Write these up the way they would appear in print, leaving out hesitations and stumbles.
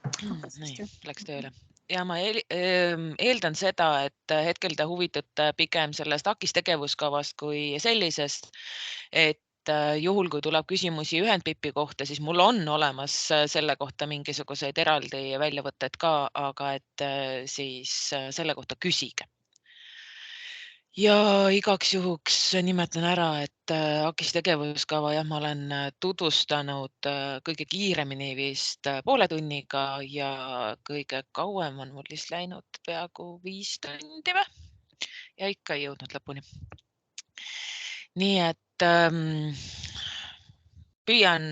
Hakkas Nii, hästi. läks tööle. Ja ma eeldan seda, et hetkel te huvitute pigem sellest AKIS tegevuskavast kui sellisest, et juhul, kui tuleb küsimusi ühendpipi kohta, siis mul on olemas selle kohta mingisuguseid eraldi väljavõtted ka, aga et siis selle kohta küsige. Ja igaks juhuks nimetan ära, et AKIS tegevuskava jah, ma olen tutvustanud kõige kiiremini vist poole tunniga ja kõige kauem on mul vist läinud peaaegu 5 tundi või? Ja ikka ei jõudnud lõpuni. Nii et püüan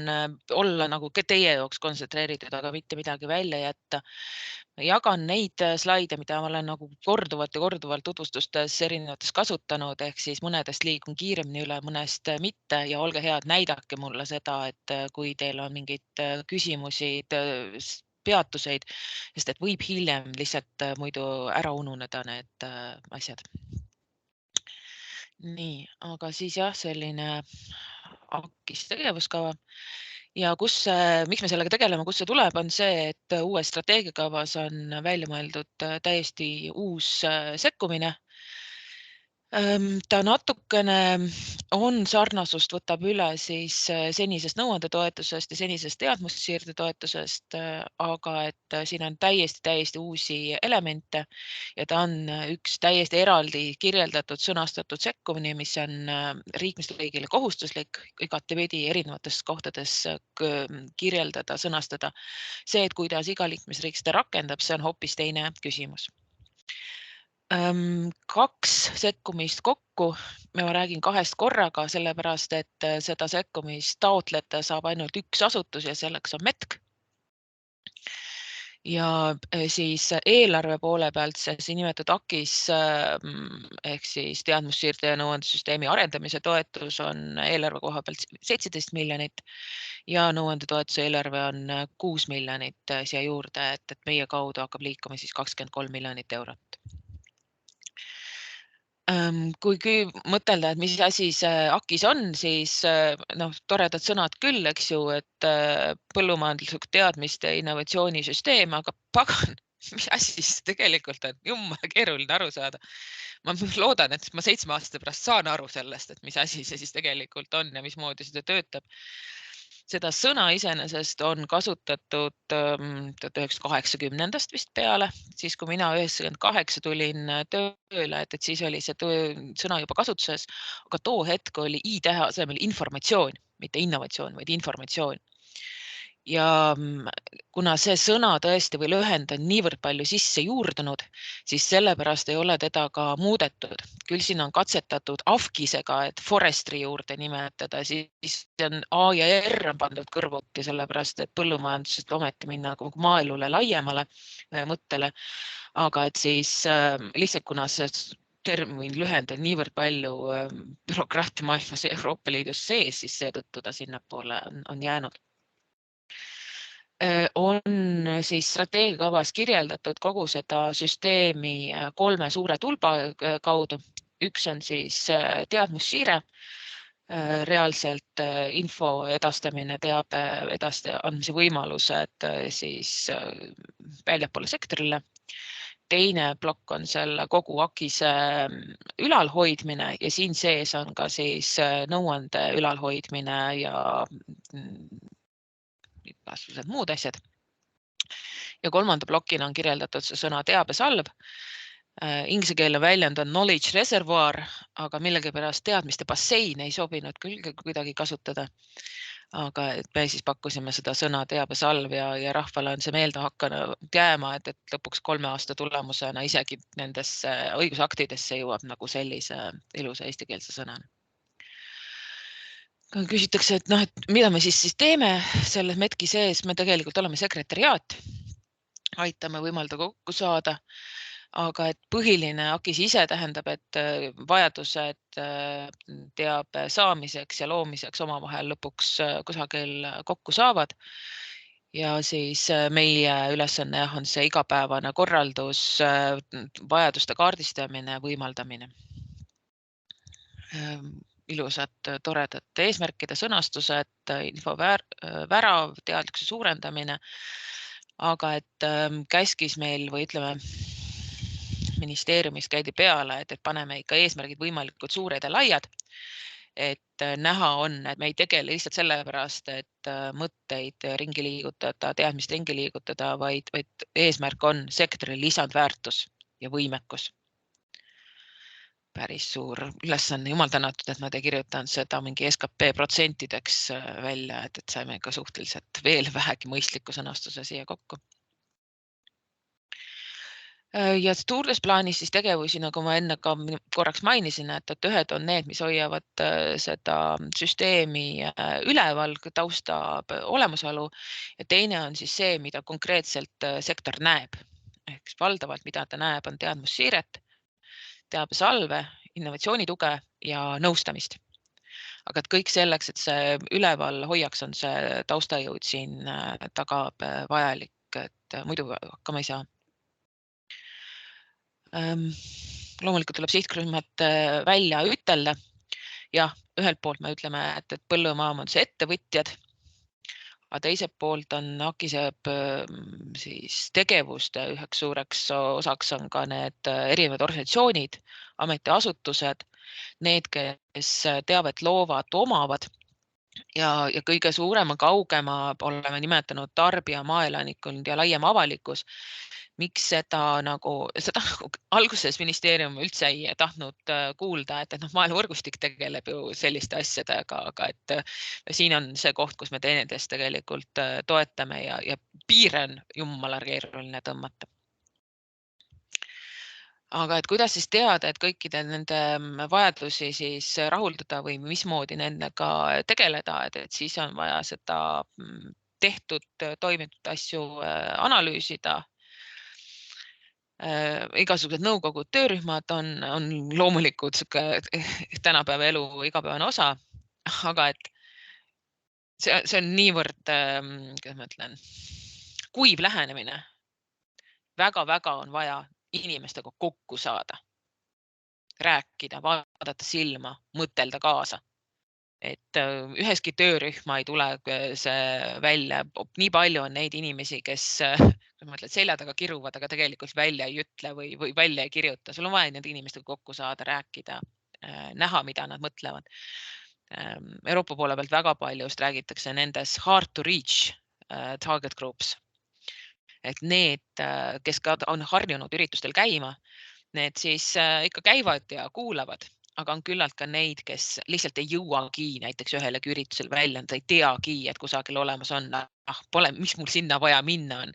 olla nagu teie jaoks kontsentreeritud, aga mitte midagi välja jätta. Jagan neid slaide, mida ma olen nagu korduvalt ja korduvalt tutvustustes erinevates kasutanud, ehk siis mõnedest liigun kiiremini üle, mõnest mitte ja olge head, näidake mulle seda, et kui teil on mingeid küsimusi, peatuseid, sest et võib hiljem lihtsalt muidu ära ununeda need asjad. Nii, aga siis jah, selline AKIS tegevuskava ja miks me sellega tegeleme, kust see tuleb, on see, et uues strateegiakavas on välja mõeldud täiesti uus sekkumine. Ta natukene on sarnasust, võtab üle siis senisest nõuandetoetusest ja senisest teadmussiirde toetusest, aga et siin on täiesti uusi elemente ja ta on üks täiesti eraldi kirjeldatud, sõnastatud sekkumine, mis on liikmesriigile kohustuslik igatepidi erinevates kohtades kirjeldada, sõnastada. See, et kuidas iga liikmesriik seda rakendab, see on hoopis teine küsimus. 2 sekkumist kokku, ma räägin 2 korraga, sellepärast et seda sekkumist taotleda saab ainult üks asutus ja selleks on METK. Ja siis eelarve poole pealt see nimetatud AKIS ehk siis teadmussiirde ja nõuandesüsteemi arendamise toetus on eelarve koha pealt 17 miljonit ja nõuandetoetuse eelarve on 6 miljonit siia juurde, et meie kaudu hakkab liikuma siis 23 miljonit eurot. Kui mõtelda, et mis asi see AKIS on, siis toredad sõnad küll, eks ju, et põllumajanduslik teadmiste ja innovatsioonisüsteem, aga pagan, mis asi see tegelikult on, jumala keeruline aru saada. Ma loodan, et ma 7 aasta pärast saan aru sellest, et mis asi see siis tegelikult on ja mismoodi seda töötab. Seda sõna iseenesest on kasutatud 1980-ndast vist peale, siis kui mina 98 tulin tööle, et siis oli see sõna juba kasutuses, aga too hetk oli I-tähe asemel informatsioon, mitte innovatsioon, vaid informatsioon. Ja kuna see sõna tõesti või lühend on niivõrd palju sisse juurdunud, siis sellepärast ei ole teda ka muudetud. Küll siin on katsetatud AFKISega, et forestry juurde nimetada, siis on A ja R on pandud kõrvuti, sellepärast et põllumajandusest ometi minna maaelule laiemale mõttele. Aga et siis lihtsalt kuna see termin lühend on niivõrd palju bürokraatia maailmas Euroopa Liidus sees, siis seetõttu ta sinnapoole on jäänud. On siis strateegiakavas kirjeldatud kogu seda süsteemi 3 suure tulba kaudu. Üks on siis teadmussiire, reaalselt info edastamine, teabe andmise võimalused siis väljapoole sektorile. Teine plokk on selle kogu AKISe ülalhoidmine ja siin sees on ka siis nõuande ülalhoidmine ja igasugused muud asjad. Ja kolmanda plokina on kirjeldatud see sõna teabesalv. Ingliskeelne väljend on knowledge reservoir, aga millegipärast teadmiste bassein ei sobinud küll kuidagi kasutada. Aga me siis pakkusime seda sõna teabesalv ja rahvale on see meelde hakanud jääma, et lõpuks 3 aasta tulemusena isegi nendesse õigusaktidesse jõuab nagu sellise ilusa eestikeelse sõnana. Küsitakse, et mida me siis teeme selles METK-i sees, me tegelikult oleme sekretäriaat, aitame võimalda kokku saada, aga et põhiline AKIS ise tähendab, et vajadused teabe saamiseks ja loomiseks omavahel lõpuks kusagil kokku saavad. Ja siis meie ülesanne on see igapäevane korraldus, vajaduste kaardistamine, võimaldamine. Ilusad, toredad eesmärkide sõnastused, info värav, teadlikkuse suurendamine. aga et käskis meil või ütleme, ministeeriumis käidi peale, et paneme ikka eesmärgid võimalikult suured ja laiad, et näha on, et me ei tegele lihtsalt sellepärast, et mõtteid ringi liigutada, teadmist ringi liigutada, vaid eesmärk on sektori lisandväärtus ja võimekus. Päris suur ülesanne, jumal tänatud, et nad ei kirjutanud seda mingi SKP protsentideks välja, et saime ka suhteliselt veel vähegi mõistliku sõnastuse siia kokku. Ja suures plaanis siis tegevusi, nagu ma enne ka korraks mainisin, et ühed on need, mis hoiavad seda süsteemi üleval, tausta olemasolu, ja teine on siis see, mida konkreetselt sektor näeb. Ehk valdavalt, mida ta näeb, on teadmussiiret, teabesalve, innovatsioonituge ja nõustamist. Aga et kõik selleks, et see üleval hoiaks, on see taustajõud siin taga vajalik, et muidu hakkama ei saa. Loomulikult tuleb sihtrühmad välja ütelda. Jah, ühelt poolt me ütleme, et põllumaa on see ettevõtjad, aga teiselt poolt on Akisepp siis tegevuste üheks suureks osaks on ka need erinevad organisatsioonid, ametiasutused, need, kes teavet loovad, omavad ja kõige suurema, kaugema oleme nimetanud tarbija, maaelanikud ja laiem avalikkus. Miks seda alguses ministeerium üldse ei tahtnud kuulda, et maailmavõrgustik tegeleb ju selliste asjadega, aga et siin on see koht, kus me teineteist tegelikult toetame ja piire on jumala keeruline tõmmata. Aga et kuidas siis teada, et kõikide nende vajadusi siis rahuldada või mismoodi nendega tegeleda, et siis on vaja seda tehtud, toimitud asju analüüsida. Igasugused nõukogud, töörühmad on loomulikult tänapäeva elu igapäevane osa, aga et see on niivõrd, kuidas ma ütlen, kuiv lähenemine. Väga on vaja inimestega kokku saada, rääkida, vaadata silma, mõtelda kaasa. Et üheski töörühma ei tule see välja. Nii palju on neid inimesi, kes selja taga kiruvad, aga tegelikult välja ei ütle või välja ei kirjuta. Sul on vaja nende inimestega kokku saada, rääkida, näha, mida nad mõtlevad. Euroopa poole pealt väga paljust räägitakse nendes hard to reach target groups. Et need, kes on harjunud üritustel käima, need siis ikka käivad ja kuulavad. Aga on küllalt ka neid, kes lihtsalt ei jõuagi näiteks ühelegi üritusel välja, nad ei teagi, et kusagil olemas on. Pole, mis mul sinna vaja minna on.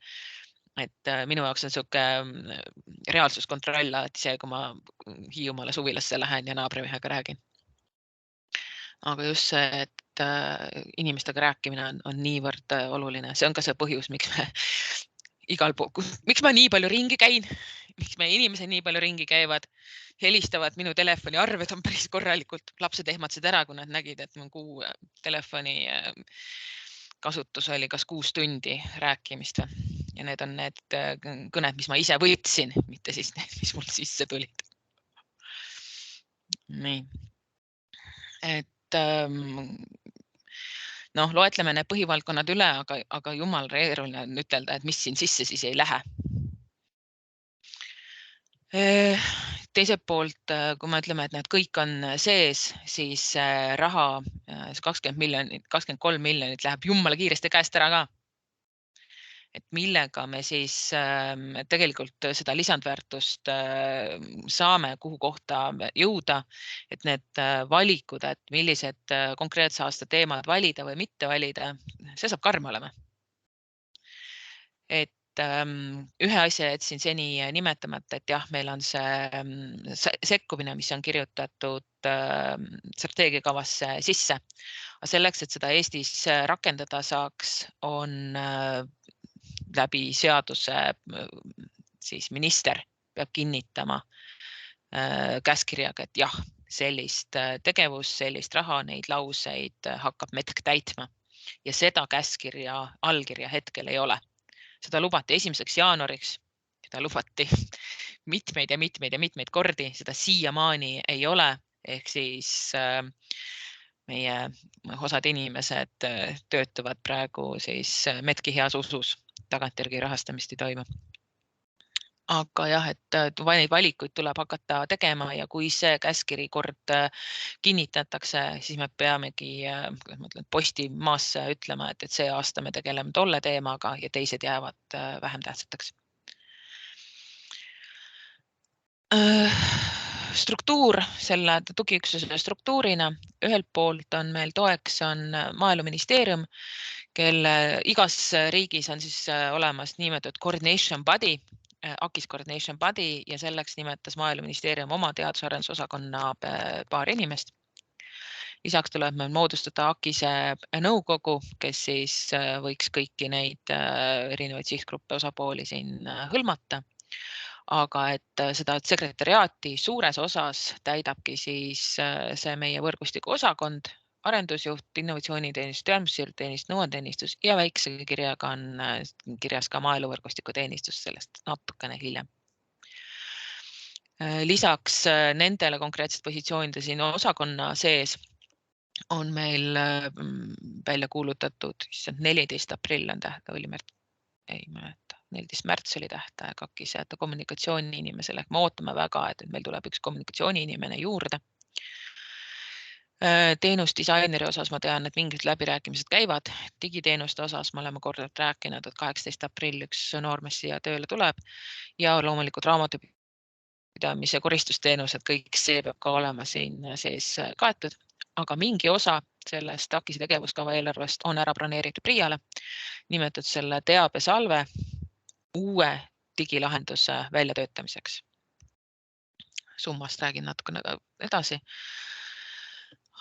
Et minu jaoks on siuke reaalsuskontroll alati see, kui ma Hiiumaale suvilasse lähen ja naabrimehega räägin. Aga just see, et inimestega rääkimine on niivõrd oluline. See on ka see põhjus, miks me igal pool, miks ma nii palju ringi käin, miks meie inimesed nii palju ringi käivad, helistavad, minu telefoni arved on päris korralikult, lapsed ehmatasid ära, kui nad nägid, et mu kuu telefoni kasutus oli kas 6 tundi rääkimist. Ja need on need kõned, mis ma ise võtsin, mitte siis need, mis mul sisse tulid. Nii. Et loetleme need põhivaldkonnad üle, aga jumal keeruline on ütelda, et mis siin sisse siis ei lähe. Teiselt poolt, kui me ütleme, et need kõik on sees, siis raha 20 miljonit, 23 miljonit läheb jumala kiiresti käest ära ka. Et millega me siis tegelikult seda lisandväärtust saame, kuhu kohta jõuda, et need valikud, et millised konkreetse aasta teemad valida või mitte valida, see saab karm olema. Et ühe asja jätsin seni nimetamata, et jah, meil on see sekkumine, mis on kirjutatud strateegiakavasse sisse. Aga selleks, et seda Eestis rakendada saaks, on läbi seaduse siis minister peab kinnitama käskirjaga, et jah, sellist tegevust, sellist raha, neid lauseid hakkab METK täitma. Ja seda käskirja allkirja hetkel ei ole. Seda lubati 1. jaanuariks, seda lubati mitmeid kordi, seda siiamaani ei ole, ehk siis meie osad inimesed töötavad praegu siis METK-i heas usus, tagantjärgi rahastamist ei toimu. Aga jah, et neid valikuid tuleb hakata tegema ja kui see käskkiri kord kinnitatakse, siis me peamegi Postimaasse ütlema, et see aasta me tegeleme tolle teemaga ja teised jäävad vähem tähtsateks. Struktuur selle tugiüksuse struktuurina. Ühelt poolt on meil toeks on Maaeluministeerium, kelle igas riigis on siis olemas niinimetatud coordination body, AKIS Coordination Body ja selleks nimetas Maaeluministeerium oma teadusarendusosakonna paar inimest. Lisaks tuleb meil moodustada AKISe nõukogu, kes siis võiks kõiki neid erinevaid sihtgruppe osapooli siin hõlmata. Aga et seda sekretariaati suures osas täidabki siis see meie võrgustiku osakond, arendusjuht, innovatsiooniteenistus, teadmisteenistus, nõuandeteenistus ja väikse kirjaga on kirjas ka maaeluvõrgustiku teenistus sellest natukene hiljem. Lisaks nendele konkreetselt positsioonide siin osakonna sees on meil välja kuulutatud 14. aprill on tähtaeg, ei mäleta, 14. märts oli tähtaeg AKISe kommunikatsiooni inimesele. Me ootame väga, et meil tuleb üks kommunikatsiooni inimene juurde. Teenusdisaineri osas ma tean, et mingid läbirääkimised käivad. Digiteenuste osas me oleme korduvalt rääkinud, et 18. aprill üks noormees siia tööle tuleb ja loomulikult raamatupidamise koristusteenused, kõik see peab ka olema siin sees kaetud. Aga mingi osa sellest AKISe tegevuskava eelarvest on ära planeeritud PRIA-le, nimetatud selle teabesalve uue digilahenduse väljatöötamiseks. Summast räägin natukene edasi.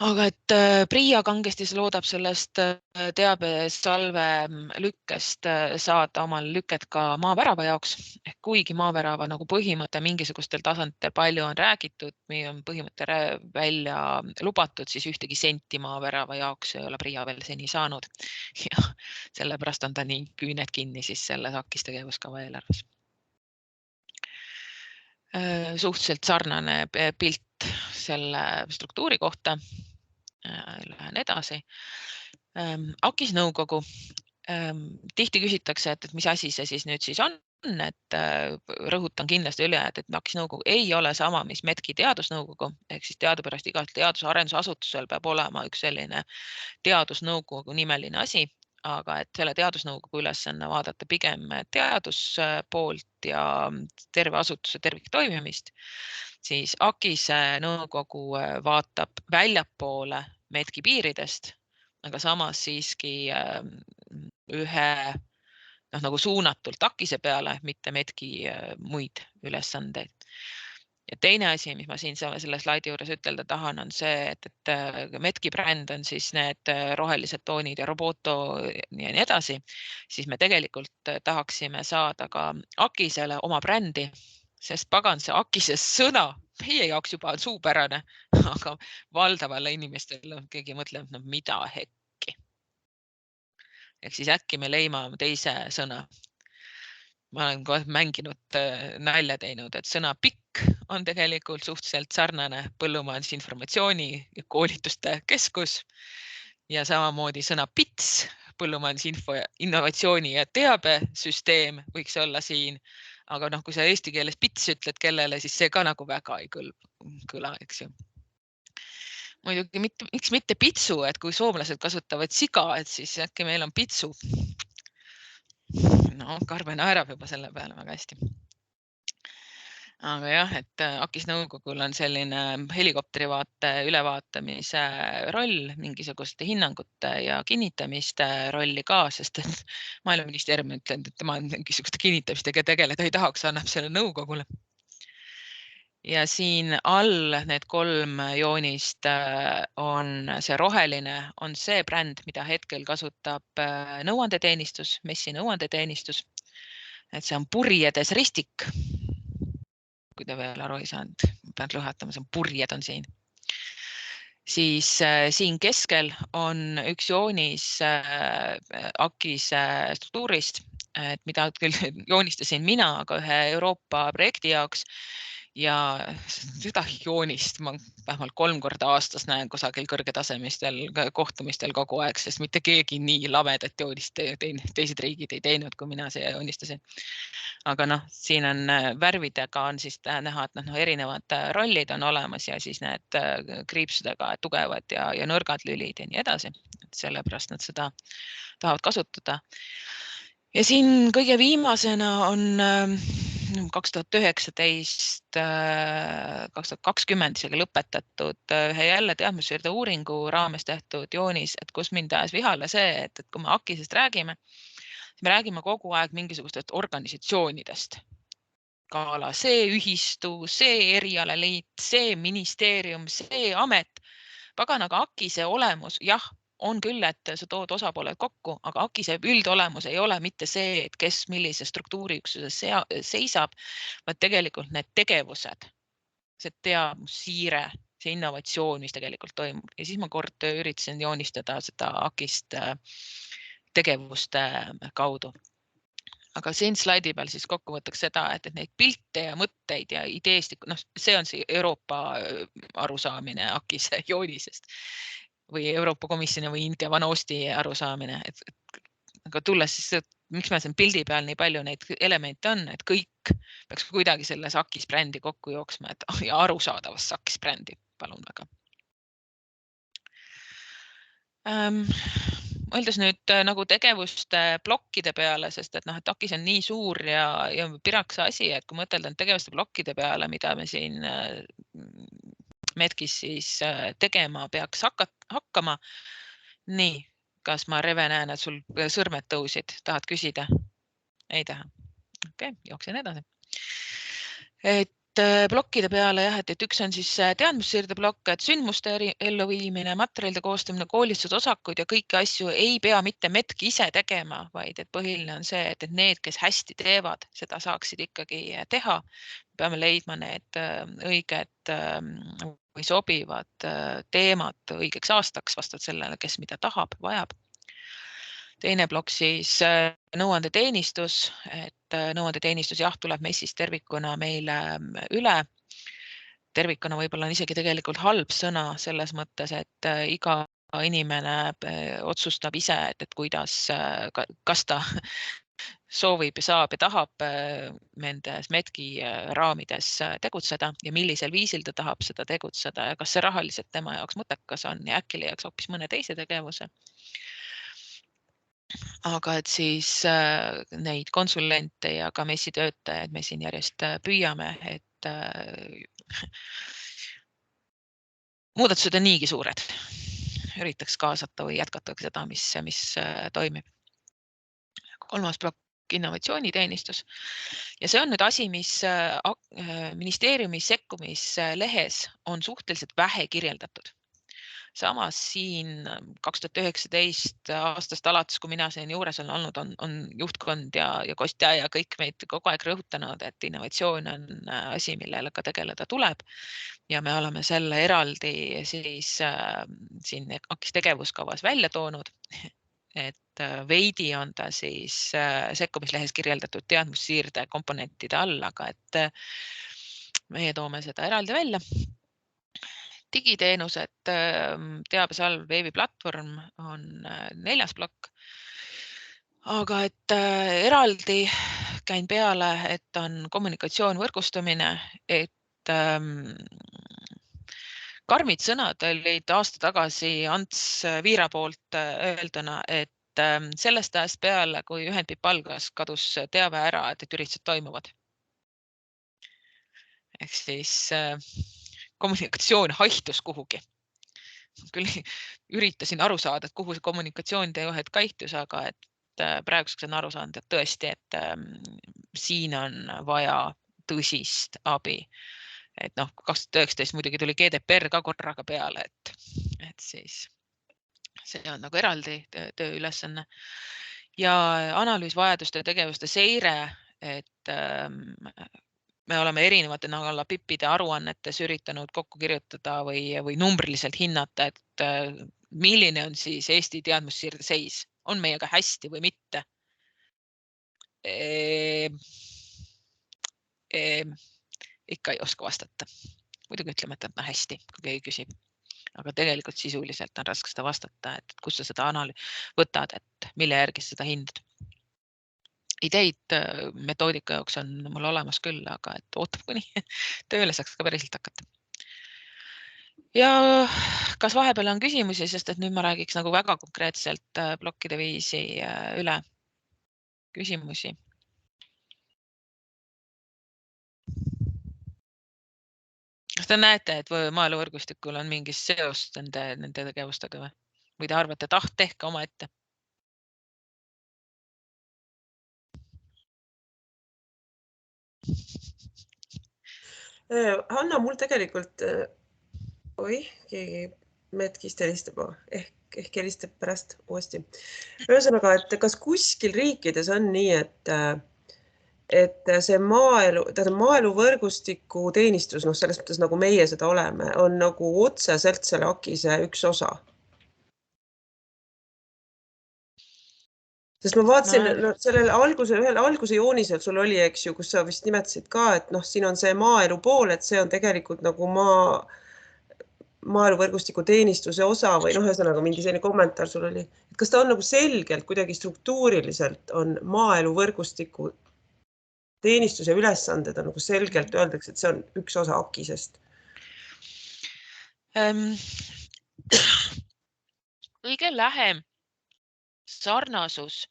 Aga et PRIA kangesti loodab sellest teabesalve lükkest saada omal lüket ka maavärava jaoks. Kuigi maavärava nagu põhimõte mingisugustel tasanditel palju on räägitud, meie on põhimõte välja lubatud, siis ühtegi senti maavärava jaoks ei ole PRIA veel seni saanud. Ja sellepärast on ta nii küüned kinni siis selles AKIS tegevuskava eelarves. Suhteliselt sarnane pilt selle struktuuri kohta. Lähen edasi. AKIS nõukogu. Tihti küsitakse, et mis asi see siis nüüd siis on, et rõhutan kindlasti üle, et AKIS nõukogu ei ole sama, mis METKi teadusnõukogu, ehk siis teadupärast igal teadusarendusasutusel peab olema üks selline teadusnõukogu nimeline asi, aga et selle teadusnõukogu ülesanne vaadata pigem teaduspoolt ja terve asutuse terviktoimimist, siis AKISe nõukogu vaatab väljapoole METKi piiridest, aga samas siiski ühe nagu suunatult AKISe peale, mitte METKi muid ülesandeid. Ja teine asi, mis ma siin selle slaidi juures ütelda tahan, on see, et METKi bränd on siis need rohelised toonid ja Roboto ja nii edasi, siis me tegelikult tahaksime saada ka AKISele oma brändi, sest pagan see AKISe sõna meie jaoks juba on suupärane, aga valdavale inimestele keegi mõtleb, no mida hekki. Ehk siis äkki me leimame teise sõna. Ma olen kohe mänginud nalja teinud, et sõna pikk on tegelikult suhteliselt sarnane põllumajandusinformatsiooni ja koolituste keskus ja samamoodi sõna PITS, põllumajandusinfo, innovatsiooni ja teabesüsteem võiks olla siin. Aga kui sa eesti keeles PITS ütled kellele, siis see ka nagu väga ei kõla, eks ju. Muidugi miks mitte pitsu, et kui soomlased kasutavad siga, et siis äkki meil on pitsu. No, Karve naerab juba selle peale väga hästi. Aga jah, et AKIS nõukogul on selline helikopterivaate ülevaatamise roll, mingisuguste hinnangute ja kinnitamiste rolli ka, sest et Maaeluministeerium ütleb, et tema mingisuguste kinnitamistega tegeleda ei tahaks, annab selle nõukogule. Ja siin all need 3 joonist on see roheline, on see bränd, mida hetkel kasutab nõuandeteenistus, MES-i nõuandeteenistus. Et see on purjedes ristik. Kui te veel aru ei saanud, pean lõhetama, see on purjed on siin. Siis siin keskel on üks joonis AKIS struktuurist, mida küll joonistasin mina, aga ühe Euroopa projekti jaoks. ja seda joonist ma vähemalt 3 korda aastas näen kusagil kõrgetasemistel kohtumistel kogu aeg, sest mitte keegi nii lamedat joonist teised riigid ei teinud, kui mina siia joonistasin. Aga siin on värvidega on siis näha, et erinevad rollid on olemas ja siis need kriipsudega tugevad ja nõrgad lülid ja nii edasi. Sellepärast nad seda tahavad kasutada. Ja siin kõige viimasena on 2019, 2020 isegi lõpetatud ühe jälle teadmussiirde uuringu raames tehtud joonis, et kus mind ajas vihale see, et kui me AKIS-est räägime, siis me räägime kogu aeg mingisugustest organisatsioonidest. Kaala see ühistu, see erialaliit, see ministeerium, see amet. Paganaga AKIS-e olemus, jah, on küll, et sa tood osapooled kokku, aga AKIS-e üldolemus ei ole mitte see, et kes millise struktuuriüksuses seisab, vaid tegelikult need tegevused, see teadmussiire, see innovatsioon, mis tegelikult toimub. Ja siis ma kord üritasin joonistada seda AKIS-t tegevuste kaudu. Aga siin slaidi peal siis kokkuvõttaks seda, et neid pilte ja mõtteid ja ideestik, see on see Euroopa arusaamine AKIS-e joonisest või Euroopa Komisjoni või India Vanosti arusaamine. Aga tulles siis, miks me siin pildi peal nii palju neid elemente on, et kõik peaks kuidagi selles AKIS brändi kokku jooksma ja arusaadavast AKIS brändi, palun väga. Mõeldes nüüd nagu tegevuste plokkide peale, sest et AKIS on nii suur ja pirakse asi, et kui mõtelda tegevuste plokkide peale, mida me siin Medkis siis tegema peaks hakkama. Nii, kas ma Reve näen, et sul sõrmed tõusid, tahad küsida? Ei taha. Okei, jooksen edasi. Et plokkide peale jah, et üks on siis teadmussiirde plokk, et sündmuste elluviimine, materjalide koostamine, koolitused, osakud ja kõiki asju ei pea mitte Medk ise tegema, vaid et põhiline on see, et need, kes hästi teevad, seda saaksid ikkagi teha. Peame leidma need õiged või sobivad teemad õigeks aastaks vastavalt sellele, kes mida tahab, vajab. Teine plokk siis nõuandeteenistus, et nõuandeteenistus jah, tuleb messist tervikuna meile üle. Tervikuna võib-olla on isegi tegelikult halb sõna selles mõttes, et iga inimene otsustab ise, et kuidas, kas ta soovib ja saab ja tahab nendes Medki raamides tegutseda ja millisel viisil ta tahab seda tegutseda ja kas see rahaliselt tema jaoks mõttekas on ja äkki leiaks hoopis mõne teise tegevuse. Aga et siis neid konsulente ja ka messi töötajaid me siin järjest püüame, et muudatused on niigi suured. Üritaks kaasata või jätkata seda, mis toimib. 3. plokk innovatsiooniteenistus. Ja see on nüüd asi, mis ministeeriumi sekkumislehes on suhteliselt vähe kirjeldatud. Samas siin 2019 aastast alates, kui mina siin juures olen olnud, on juhtkond ja Kostja ja kõik meid kogu aeg rõhutanud, et innovatsioon on asi, millega tegeleda tuleb. Ja me oleme selle eraldi siis siin AKIS tegevuskavas välja toonud, et veidi on ta siis sekkumislehes kirjeldatud teadmussiirde komponentide all, aga et meie toome seda eraldi välja. Digiteenused, teabesalv, veebiplatvorm on 4. plokk. Aga et eraldi käin peale, et on kommunikatsioon, võrgustumine, et karmid sõnad olid aasta tagasi Ants Viira poolt öelduna, et sellest ajast peale, kui ühendpipp algas, kadus teave ära, et üritused toimuvad. Ehk siis kommunikatsioon haihtus kuhugi. Küll üritasin aru saada, et kuhu see kommunikatsiooniteevahet kaihtus, aga et praeguseks on aru saanud, et tõesti, et siin on vaja tõsist abi. Et 2019 muidugi tuli GDPR ka korraga peale, et siis see on nagu eraldi tööülesanne. Ja analüüsvajaduste ja tegevuste seire, et me oleme erinevate PIP-ide aruannetes üritanud kokku kirjutada või numbriliselt hinnata, et milline on siis Eesti teadmussiirde seis, on meiega hästi või mitte. ikka ei oska vastata. Muidugi ütleme, et hästi, kui keegi küsib. Aga tegelikult sisuliselt on raske seda vastata, et kus sa seda võtad, et mille järgi seda hindad. Ideid metoodika jaoks on mul olemas küll, aga et ootab kuni tööle saaks ka päriselt hakata. Ja kas vahepeal on küsimusi, sest et nüüd ma räägiks nagu väga konkreetselt plokkide viisi üle küsimusi. Kas te näete, et maaeluvõrgustikul on mingi seos nende tegevustega või te arvate, et tehke oma ette? Hanna, mul tegelikult keegi metkist helistab ehk helistab pärast uuesti. Ühesõnaga, et kas kuskil riikides on nii, et see maaeluvõrgustiku teenistus, selles mõttes nagu meie seda oleme, on nagu otseselt selle AKIS-e üks osa? Sest ma vaatasin sellel ühel alguse joonisel sul oli, eks ju, kus sa vist nimetasid ka, et siin on see maaelu pool, et see on tegelikult nagu maaeluvõrgustiku teenistuse osa või ühesõnaga mingi selline kommentaar sul oli. Kas ta on nagu selgelt kuidagi struktuuriliselt on maaeluvõrgustiku teenistuse ülesanded on nagu selgelt öeldakse, et see on üks osa AKIS-est? Kõige lähem sarnasus,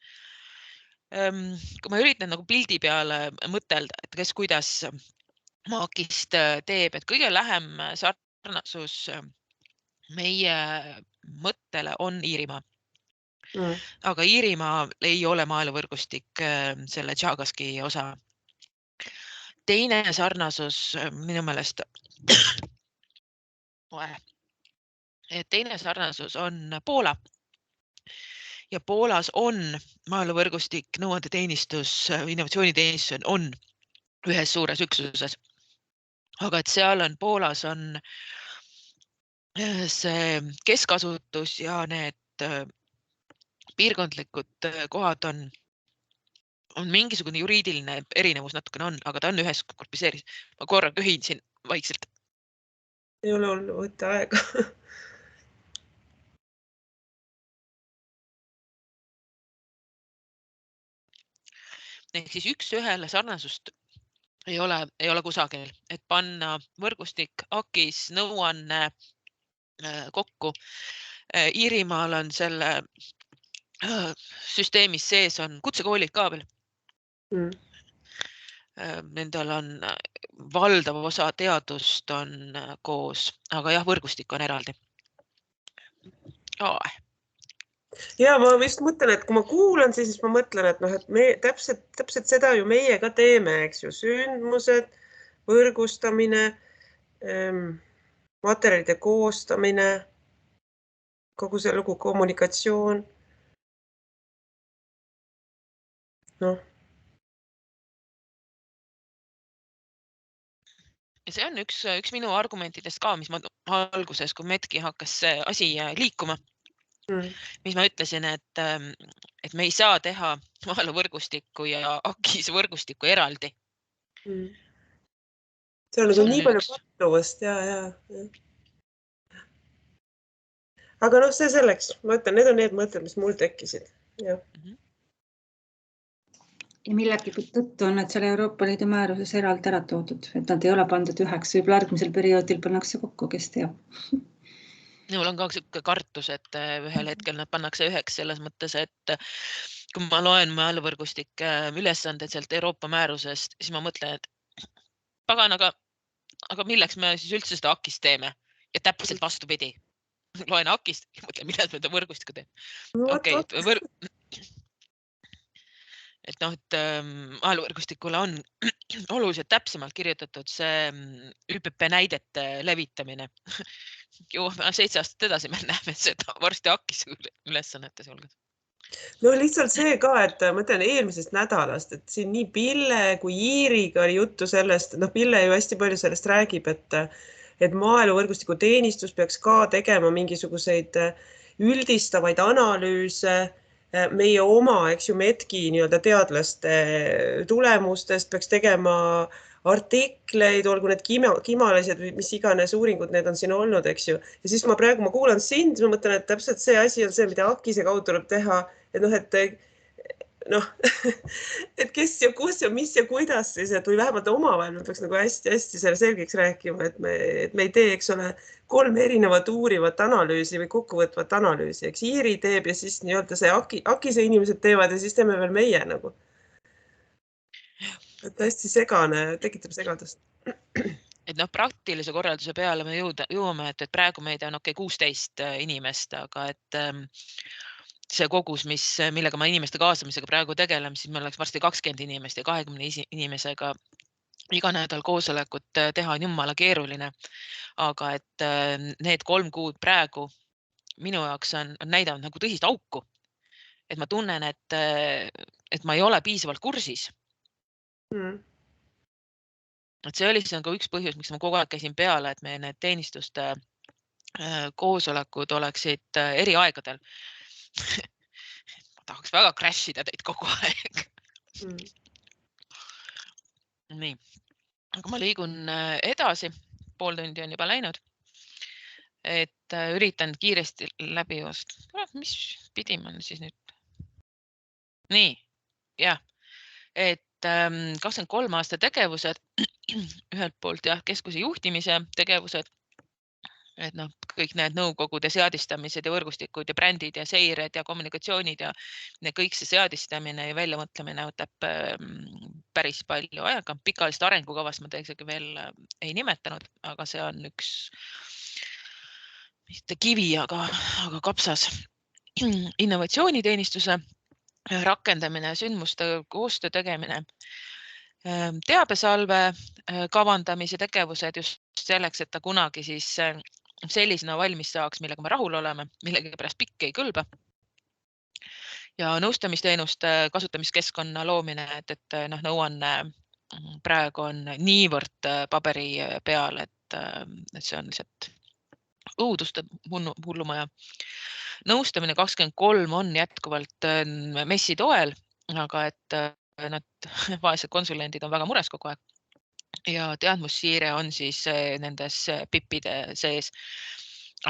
kui ma üritan nagu pildi peale mõtelda, et kes kuidas AKIS-t teeb, et kõige lähem sarnasus meie mõttele on Iirimaa. Aga Iirimaa ei ole maaeluvõrgustik selle Tšagaski osa. Teine sarnasus minu meelest on Poola. Ja Poolas on maaeluvõrgustik, nõuandeteenistus, innovatsiooniteenistus on ühes suures üksuses. Aga et seal on Poolas on see keskasutus ja need piirkondlikud kohad on mingisugune juriidiline erinevus natukene on, aga ta on ühes korpiseeris. Ma korra köhin siin vaikselt. Ei ole olnud, võtta aega. Ehk siis üks ühele sarnasust ei ole kusagil, et panna võrgustik, AKIS, nõuanne kokku. Iirimaal on selle süsteemis sees on kutsekoolid ka veel. Nendel on valdav osa teadust on koos, aga jah, võrgustik on eraldi. Ja ma vist mõtlen, et kui ma kuulan, siis ma mõtlen, et me täpselt seda ju meie ka teeme, eks ju, sündmused, võrgustamine, materjalide koostamine, kogu see lugu kommunikatsioon. Ja see on üks minu argumentidest ka, mis ma alguses, kui Metki hakkas see asi liikuma, mis ma ütlesin, et me ei saa teha maaeluvõrgustikku ja AKIS võrgustikku eraldi. See on nagu nii palju kattuvust, ja. Aga see selleks, ma ütlen, need on need mõtted, mis mul tekkisid. Ja millegi tõttu on, et selle Euroopa Liidu määruses eraldi ära toodud, et nad ei ole pandud üheks, võib järgmisel perioodil pannakse kokku, kes teab. Mul on ka selline kartus, et ühel hetkel nad pannakse üheks selles mõttes, et kui ma loen maaeluvõrgustike ülesanded sealt Euroopa määrusest, siis ma mõtlen, et pagan, aga milleks me siis üldse seda AKIS teeme? Ja täpselt vastupidi. Loen AKIS ja mõtlen, millal me seda võrgustikku teeme. Et maaeluvõrgustikule on oluliselt täpsemalt kirjutatud see ÜPP näidete levitamine. Ju 7 aastat edasi me näeme seda varsti AKIS ülesannetes hulgas. No lihtsalt see ka, et ma ütlen eelmisest nädalast, et siin nii Pille kui Iiriga oli juttu sellest, Pille ju hästi palju sellest räägib, et maaeluvõrgustiku teenistus peaks ka tegema mingisuguseid üldistavaid analüüse meie oma, eks ju, Metki teadlaste tulemustest, peaks tegema artikleid, olgu need kimalised või mis iganes uuringud need on siin olnud, eks ju. Ja siis ma kuulan sind, ma mõtlen, et täpselt see asi on see, mida Akise kaudu tuleb teha, et et kes ja kus ja mis ja kuidas siis, et või vähemalt omavahel me peaks hästi-hästi selle selgeks rääkima, et me ei tee, eks ole, 3 erinevat uurivat analüüsi või kokkuvõtvat analüüsi, eks Iiri teeb ja siis nii-öelda see Akise inimesed teevad ja siis teeme veel meie nagu. Et hästi segane, tekitab segadust. Et praktilise korralduse peale me jõuame, et praegu meid on 16 inimest, aga et see kogus, millega ma inimeste kaasamisega praegu tegelen, siis meil oleks varsti 20 inimest ja 20 inimesega iga nädal koosolekut teha on jumala keeruline. Aga et need 3 kuud praegu minu jaoks on näidanud nagu tõsist auku. Et ma tunnen, et ma ei ole piisavalt kursis. Et see oli üks põhjus, miks ma kogu aeg käisin peale, et meie need teenistuste koosolekud oleksid eri aegadel. Ma tahaks väga crashida teid kogu aeg. Nii, aga ma liigun edasi, pool tundi on juba läinud, et üritan kiiresti läbi joosta. Mis pidi ma siis nüüd? Nii, jah, et 23 aasta tegevused, ühelt poolt keskuse juhtimise tegevused, et kõik need nõukogude seadistamised ja võrgustikud ja brändid ja seired ja kommunikatsioonid ja kõik see seadistamine ja väljamõtlemine võtab päris palju aega. Pikaajalist arengukavast ma tegelikult veel ei nimetanud, aga see on üks mitte kivi, aga kapsas. Innovatsiooniteenistuse rakendamine, sündmuste koostöö tegemine, teabesalve kavandamise tegevused just selleks, et ta kunagi siis sellisena valmis saaks, millega me rahul oleme, millega pärast pikk ei kõlba. Ja nõustamisteenuste kasutamiskeskkonna loomine, et nõuanne praegu on niivõrd paberi peal, et see on lihtsalt õuduste hullumaja. Nõustamine 23 on jätkuvalt messi toel, aga et nad vaesed konsulendid on väga mures kogu aeg. Ja teadmussiire on siis nendes pippide sees,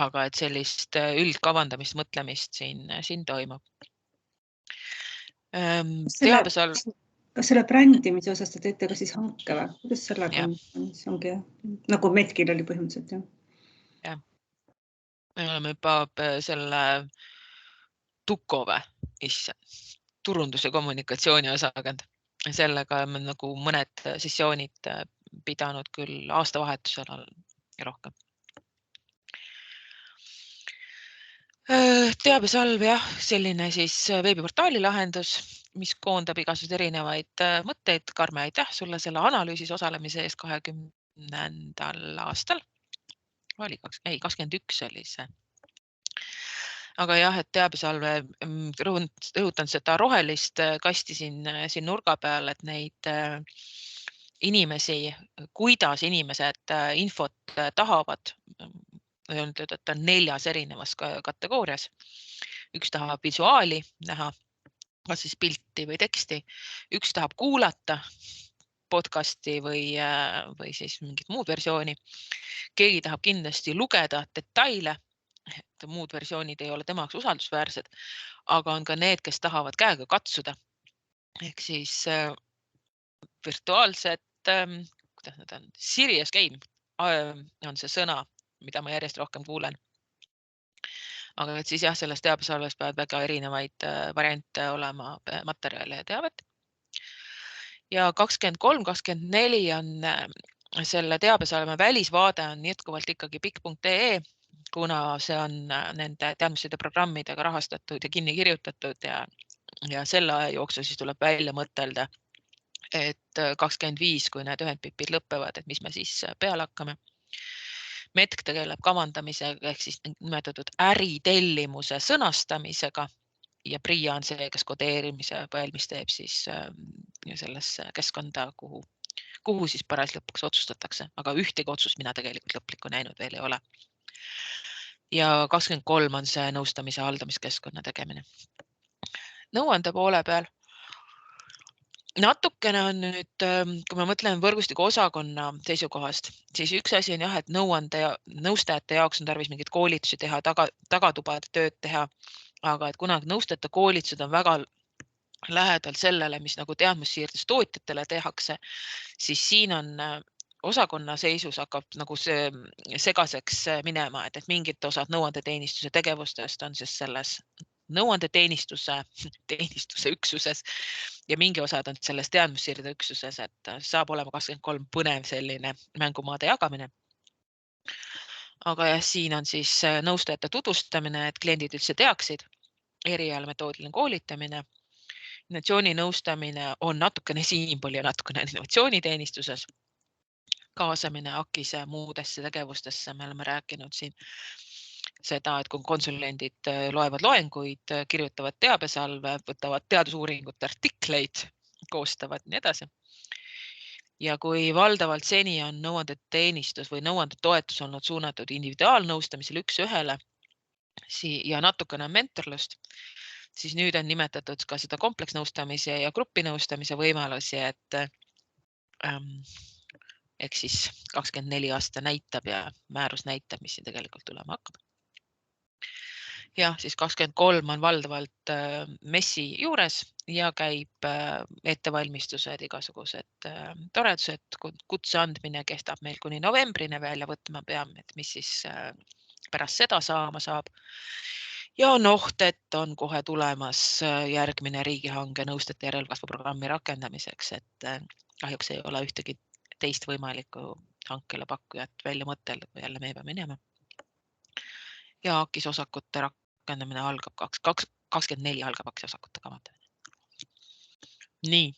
aga et sellist üldkavandamist, mõtlemist siin toimub. Kas selle brändimise osas te teete ka siis hanke või? Kuidas sellega on? Ongi nagu Metkil oli põhimõtteliselt, jah? Me oleme juba selle Tukove, turundus- ja kommunikatsiooni osakond. Sellega on nagu mõned sessioonid pidanud küll aastavahetusel ja rohkem. Teabesalv, selline siis veebiportaali lahendus, mis koondab igasuguseid erinevaid mõtteid. Karme, aitäh sulle selle analüüsis osalemise eest 20. aastal. 21 oli see. Aga jah, et teabesalve, rõhutan seda rohelist kasti siin nurga peal, et neid inimesi, kuidas inimesed infot tahavad, et on 4 erinevas kategoorias. Üks tahab visuaali näha, kas siis pilti või teksti. Üks tahab kuulata podcasti või siis mingit muud versiooni. Keegi tahab kindlasti lugeda detaile, et muud versioonid ei ole temaks usaldusväärsed, aga on ka need, kes tahavad käega katsuda. Ehk siis virtuaalsed, kuidas need on, serious game on see sõna, mida ma järjest rohkem kuulen. Aga et siis selles teabesalves peavad väga erinevaid variante olema materjale ja teavet. Ja 23-24 on selle teabesalve välisvaade on jätkuvalt ikkagi pikk.ee, kuna see on nende teadmusside programmidega rahastatud ja kinni kirjutatud ja selle aja jooksul siis tuleb välja mõtelda, et 25, kui need ühendpipid lõpevad, et mis me siis peale hakkame. Metk tegeleb kavandamisega ehk siis nimetatud äritellimuse sõnastamisega ja Priia on see, kes kodeerimise valmis teeb siis selles keskkonda, kuhu siis paras lõpuks otsustatakse, aga ühtegi otsust mina tegelikult lõplikku näinud veel ei ole. Ja 23 on see nõustamise haldamiskeskkonna tegemine. Nõuande poole peal natukene on nüüd, kui ma mõtlen võrgustiku osakonna seisukohast, siis üks asi on jah, et nõustajate jaoks on tarvis mingeid koolitusi teha, tagatubade tööd teha, aga et kuna nõustajate koolitused on väga lähedal sellele, mis nagu teadmussiirdes tootjatele tehakse, siis siin on osakonna seisus hakkab nagu see segaseks minema, et mingid osad nõuandeteenistuse tegevustest on siis selles nõuandeteenistuse üksuses ja mingi osad on selles teadmussiirde üksuses, et saab olema 23 põnev selline mängumaade jagamine. Aga jah, siin on siis nõustajate tutvustamine, et kliendid üldse teaksid, eriala metoodiline koolitamine, innovatsiooni nõustamine on natukene siinpool ja natukene innovatsiooniteenistuses, kaasamine AKIS-e muudesse tegevustesse, me oleme rääkinud siin seda, et kui konsulendid loevad loenguid, kirjutavad teabesalve, võtavad teadusuuringute artikleid, koostavad nii edasi. Ja kui valdavalt seni on nõuandeteenistus või nõuandetoetus olnud suunatud individuaalnõustamisel üks ühele ja natukene mentorlust, siis nüüd on nimetatud ka seda kompleksnõustamise ja grupinõustamise võimalusi, et eks siis 24 aasta näitab ja määrus näitab, mis siin tegelikult tulema hakkab. Jah, siis 23 on valdavalt messi juures ja käib ettevalmistused, igasugused toredused, kutse andmine kestab meil kuni novembrini veel ja võtma peame, et mis siis pärast seda saama saab. Ja on oht, et on kohe tulemas järgmine riigihange nõustajate järelkasvuprogrammi rakendamiseks, et kahjuks ei ole ühtegi teist võimalikku hankele pakkujat välja mõttel, jälle me peame minema. Ja AKIS osakute rakendamine algab 24 algab AKIS osakute kavandamine. Nii.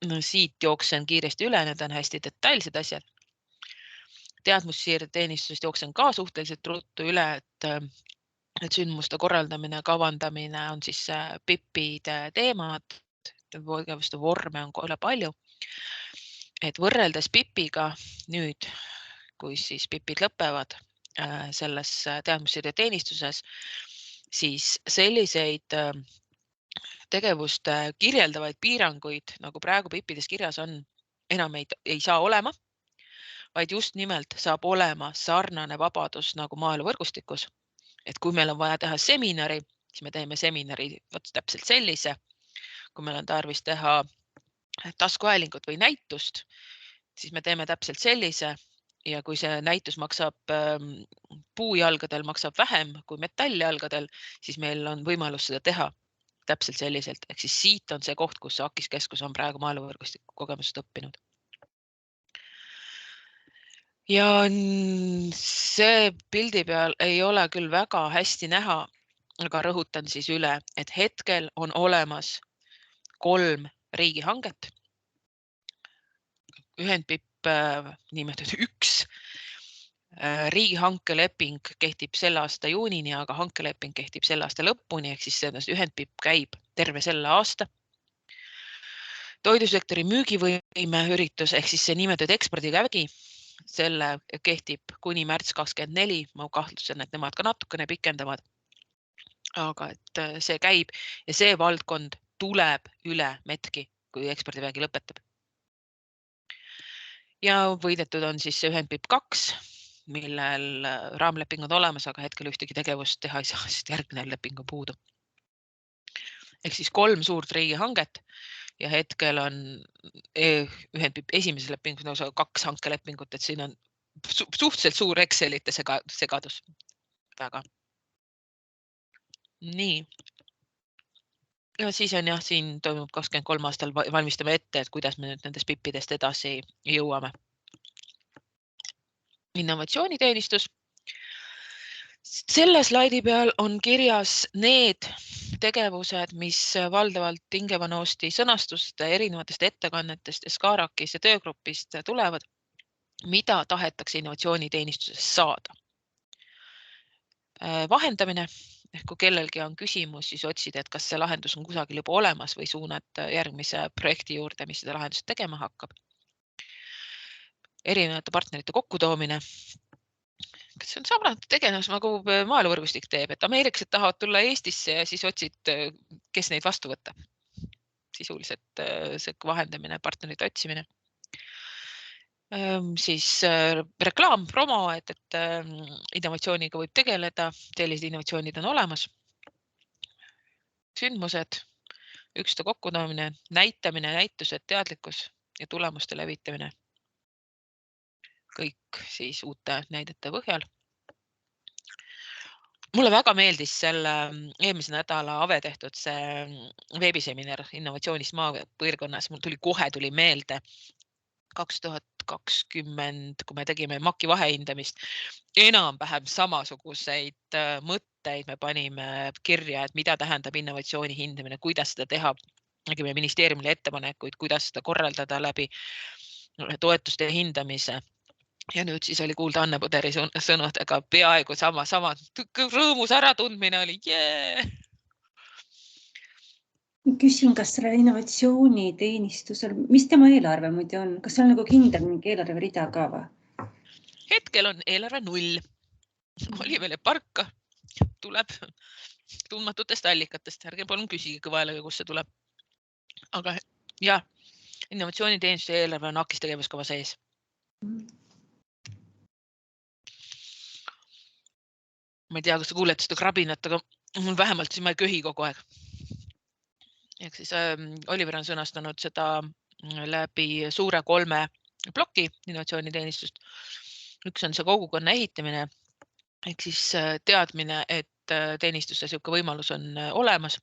No, siit jooksen kiiresti üle, need on hästi detailsed asjad. Teadmussiirde teenistusest jooksen ka suhteliselt ruttu üle, et sündmuste korraldamine, kavandamine on siis PIP-ide teemad, tegevuste vorme on kohe palju. Et võrreldes PIP-iga nüüd, kui siis PIP-id lõpevad selles teadmussiirde teenistuses, siis selliseid tegevuste kirjeldavaid piiranguid, nagu praegu PIP-ides kirjas on, enam ei saa olema, vaid just nimelt saab olema sarnane vabadus nagu maaeluvõrgustikus. Et kui meil on vaja teha seminari, siis me teeme seminari täpselt sellise. Kui meil on tarvis teha taskuhäälingut või näitust, siis me teeme täpselt sellise ja kui see näitus maksab puujalgadel maksab vähem kui metalljalgadel, siis meil on võimalus seda teha täpselt selliselt. Ehk siis siit on see koht, kus AKIS keskus on praegu maaeluvõrgustiku kogemusest õppinud. Ja see pildi peal ei ole küll väga hästi näha, aga rõhutan siis üle, et hetkel on olemas 3 riigihanget. Ühendpipp nimetatud 1 riigihankeleping kehtib selle aasta juunini, aga hankeleping kehtib selle aasta lõpuni, ehk siis Ühendpipp käib terve selle aasta. Toidusektori müügivõime üritus ehk siis see nimetatud ekspordikägi, selle kehtib kuni märts 24. Ma kahtlusen, et nemad ka natukene pikendavad. Aga et see käib ja see valdkond tuleb üle metki, kui ekspordivägi lõpetab. Ja võidetud on siis see Ühendpipp 2, millel raamleping on olemas, aga hetkel ühtegi tegevust teha ei saa, sest järgmine leping on puudu. Ehk siis 3 suurt riigihanget ja hetkel on Ühendpipp esimese lepingus 2 hankelepingut, et siin on suhteliselt suur Excelite segadus. Väga. Nii. Ja siis on jah, siin toimub 23 aastal valmistame ette, et kuidas me nüüd nendest PIP-idest edasi jõuame. Innovatsiooniteenistus. Selle slaidi peal on kirjas need tegevused, mis valdavalt Inge Van Oosti sõnastust erinevatest ettekannetest ja SCARAKis ja töögrupist tulevad, mida tahetakse innovatsiooniteenistuses saada. Vahendamine, ehk kui kellelgi on küsimus, siis otsida, et kas see lahendus on kusagil juba olemas või suunata järgmise projekti juurde, mis seda lahendust tegema hakkab. Erinevate partnerite kokkutoomine. See on saamatu tegevus, nagu maaeluvõrgustik teeb, et ameeriklased tahavad tulla Eestisse ja siis otsid, kes neid vastu võtab. sisuliselt see vahendamine, partnerite otsimine. Siis reklaam, promo, et innovatsiooniga võib tegeleda, sellised innovatsioonid on olemas. Sündmused, ükste kokkutoomine, näitamine, näitused, teadlikkus ja tulemuste levitamine. Kõik siis uute näidete põhjal. Mulle väga meeldis selle eelmise nädala AVE tehtud see veebiseminar innovatsioonist maapiirkonnas. Mul tuli meelde 2020, kui me tegime MAK-i vahehindamist, enam-vähem samasuguseid mõtteid me panime kirja, et mida tähendab innovatsiooni hindamine, kuidas seda teha. Nägime ministeeriumile ettepanekuid, kuidas seda korraldada läbi toetuste hindamise. Ja nüüd siis oli kuulda Anne Põderi sõnadega peaaegu sama rõõmus äratundmine oli. Küsin, kas selle innovatsiooniteenistusel, mis tema eelarve muidu on? Kas see on nagu kindel mingi eelarve rida ka või? Hetkel on eelarve 0. Olivele Parka tuleb tundmatutest allikatest. Ärge palun küsige kõvaelega, kus see tuleb. Aga jah, innovatsiooniteenistuse eelarve on AKIS tegevuskava sees. Ma ei tea, kas te kuulete seda krabinat, aga mul vähemalt siis ma ei köhi kogu aeg. Ehk siis Oliver on sõnastanud seda läbi suure 3 ploki innovatsiooniteenistust. Üks on see kogukonna ehitamine, ehk siis teadmine, et teenistuse selline võimalus on olemas,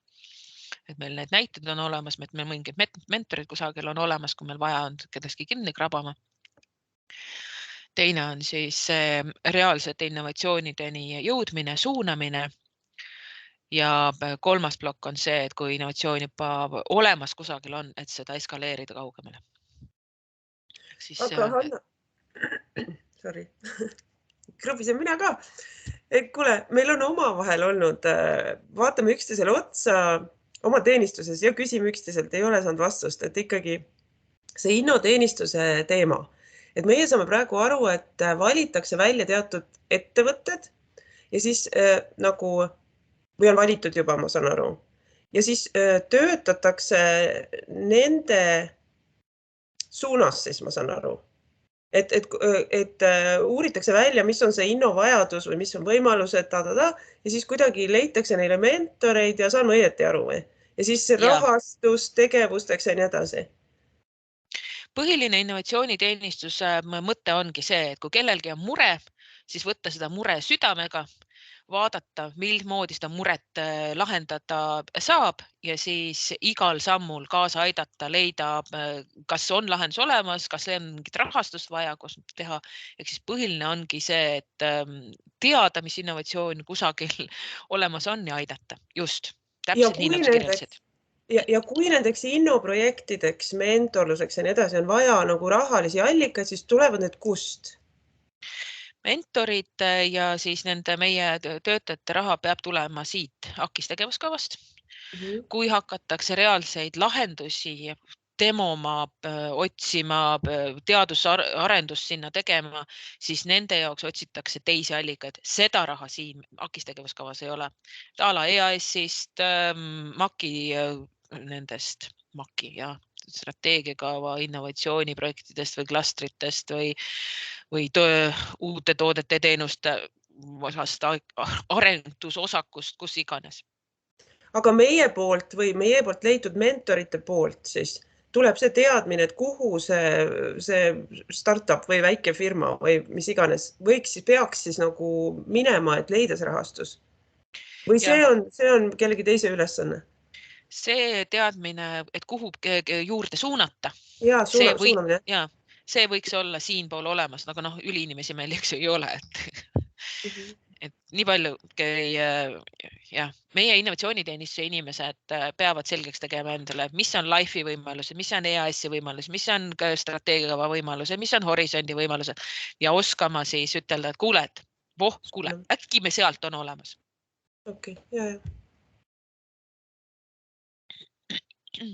et meil need näited on olemas, et meil mingid mentorid kusagil on olemas, kui meil vaja on kedagi kinni krabama. Teine on siis reaalsete innovatsioonideni jõudmine, suunamine ja 3. plokk on see, et kui innovatsioon juba olemas kusagil on, et seda eskaleerida kaugemale. Aga Hanna, sorry, krõbisen mina ka. Kuule, meil on omavahel olnud, vaatame üksteisele otsa oma teenistuses ja küsime üksteiselt, ei ole saanud vastust, et ikkagi see innoteenistuse teema. Et meie saame praegu aru, et valitakse välja teatud ettevõtted ja siis nagu, või on valitud juba, ma saan aru, ja siis töötatakse nende suunas, siis ma saan aru. Et uuritakse välja, mis on see innovajadus või mis on võimalused, ja siis kuidagi leitakse neile mentoreid ja saan ma õieti aru või? Ja siis rahastus, tegevusteks ja nii edasi. Põhiline innovatsiooniteenistuse mõte ongi see, et kui kellelgi on mure, siis võtta seda mure südamega, vaadata, milmoodi seda muret lahendada saab ja siis igal sammul kaasa aidata, leida, kas on lahendus olemas, kas on mingit rahastust vaja koos teha. Ehk siis põhiline ongi see, et teada, mis innovatsioon kusagil olemas on ja aidata. Just, täpselt nii, nagu sa kirjeldasid. Ja kui nendeks innoprojektideks, mentorluseks ja nii edasi on vaja nagu rahalisi allikaid, siis tulevad need kust? Mentorid ja siis nende meie töötajate raha peab tulema siit AKIS tegevuskavast. Kui hakatakse reaalseid lahendusi demoma, otsima, teadusarendust sinna tegema, siis nende jaoks otsitakse teisi allikaid. Seda raha siin AKIS tegevuskavas ei ole. Ala EAS-ist, MAK-i nendest MAK-i ja strateegiakava innovatsiooniprojektidest või klastritest või uute toodete teenuste arendusosakust, kus iganes. Aga meie poolt leitud mentorite poolt siis tuleb see teadmine, et kuhu see startup või väike firma või mis iganes peaks siis nagu minema, et leida see rahastus? Või see on kellegi teise ülesanne? See teadmine, et kuhu juurde suunata. Ja, suunamine. See võiks olla siinpool olemas, aga üliinimesi meil ei ole. Et nii palju, meie innovatsiooniteenistuse inimesed peavad selgeks tegema endale, mis on LIFE-i võimalused, mis on EAS-i võimalused, mis on strateegiakava võimalused, mis on horisondi võimalused ja oskama siis ütelda, et kuule, äkki me sealt on olemas. Okei,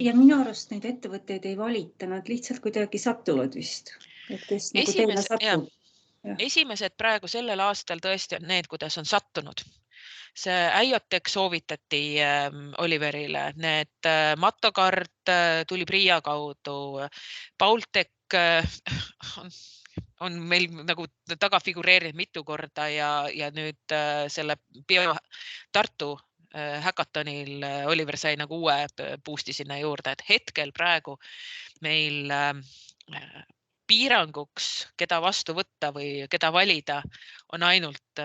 ja minu arust neid ettevõtteid ei valita, nad lihtsalt kuidagi satuvad vist. Esimesed praegu sellel aastal tõesti on need, kuidas on sattunud. see Äiotek soovitati Oliverile, need Matokard tuli Priia kaudu, Paultek on meil nagu taga figureerinud mitu korda ja nüüd selle Tartu häkatonil Oliver sai nagu uue boost'i sinna juurde, et hetkel praegu meil piiranguks, keda vastu võtta või keda valida, on ainult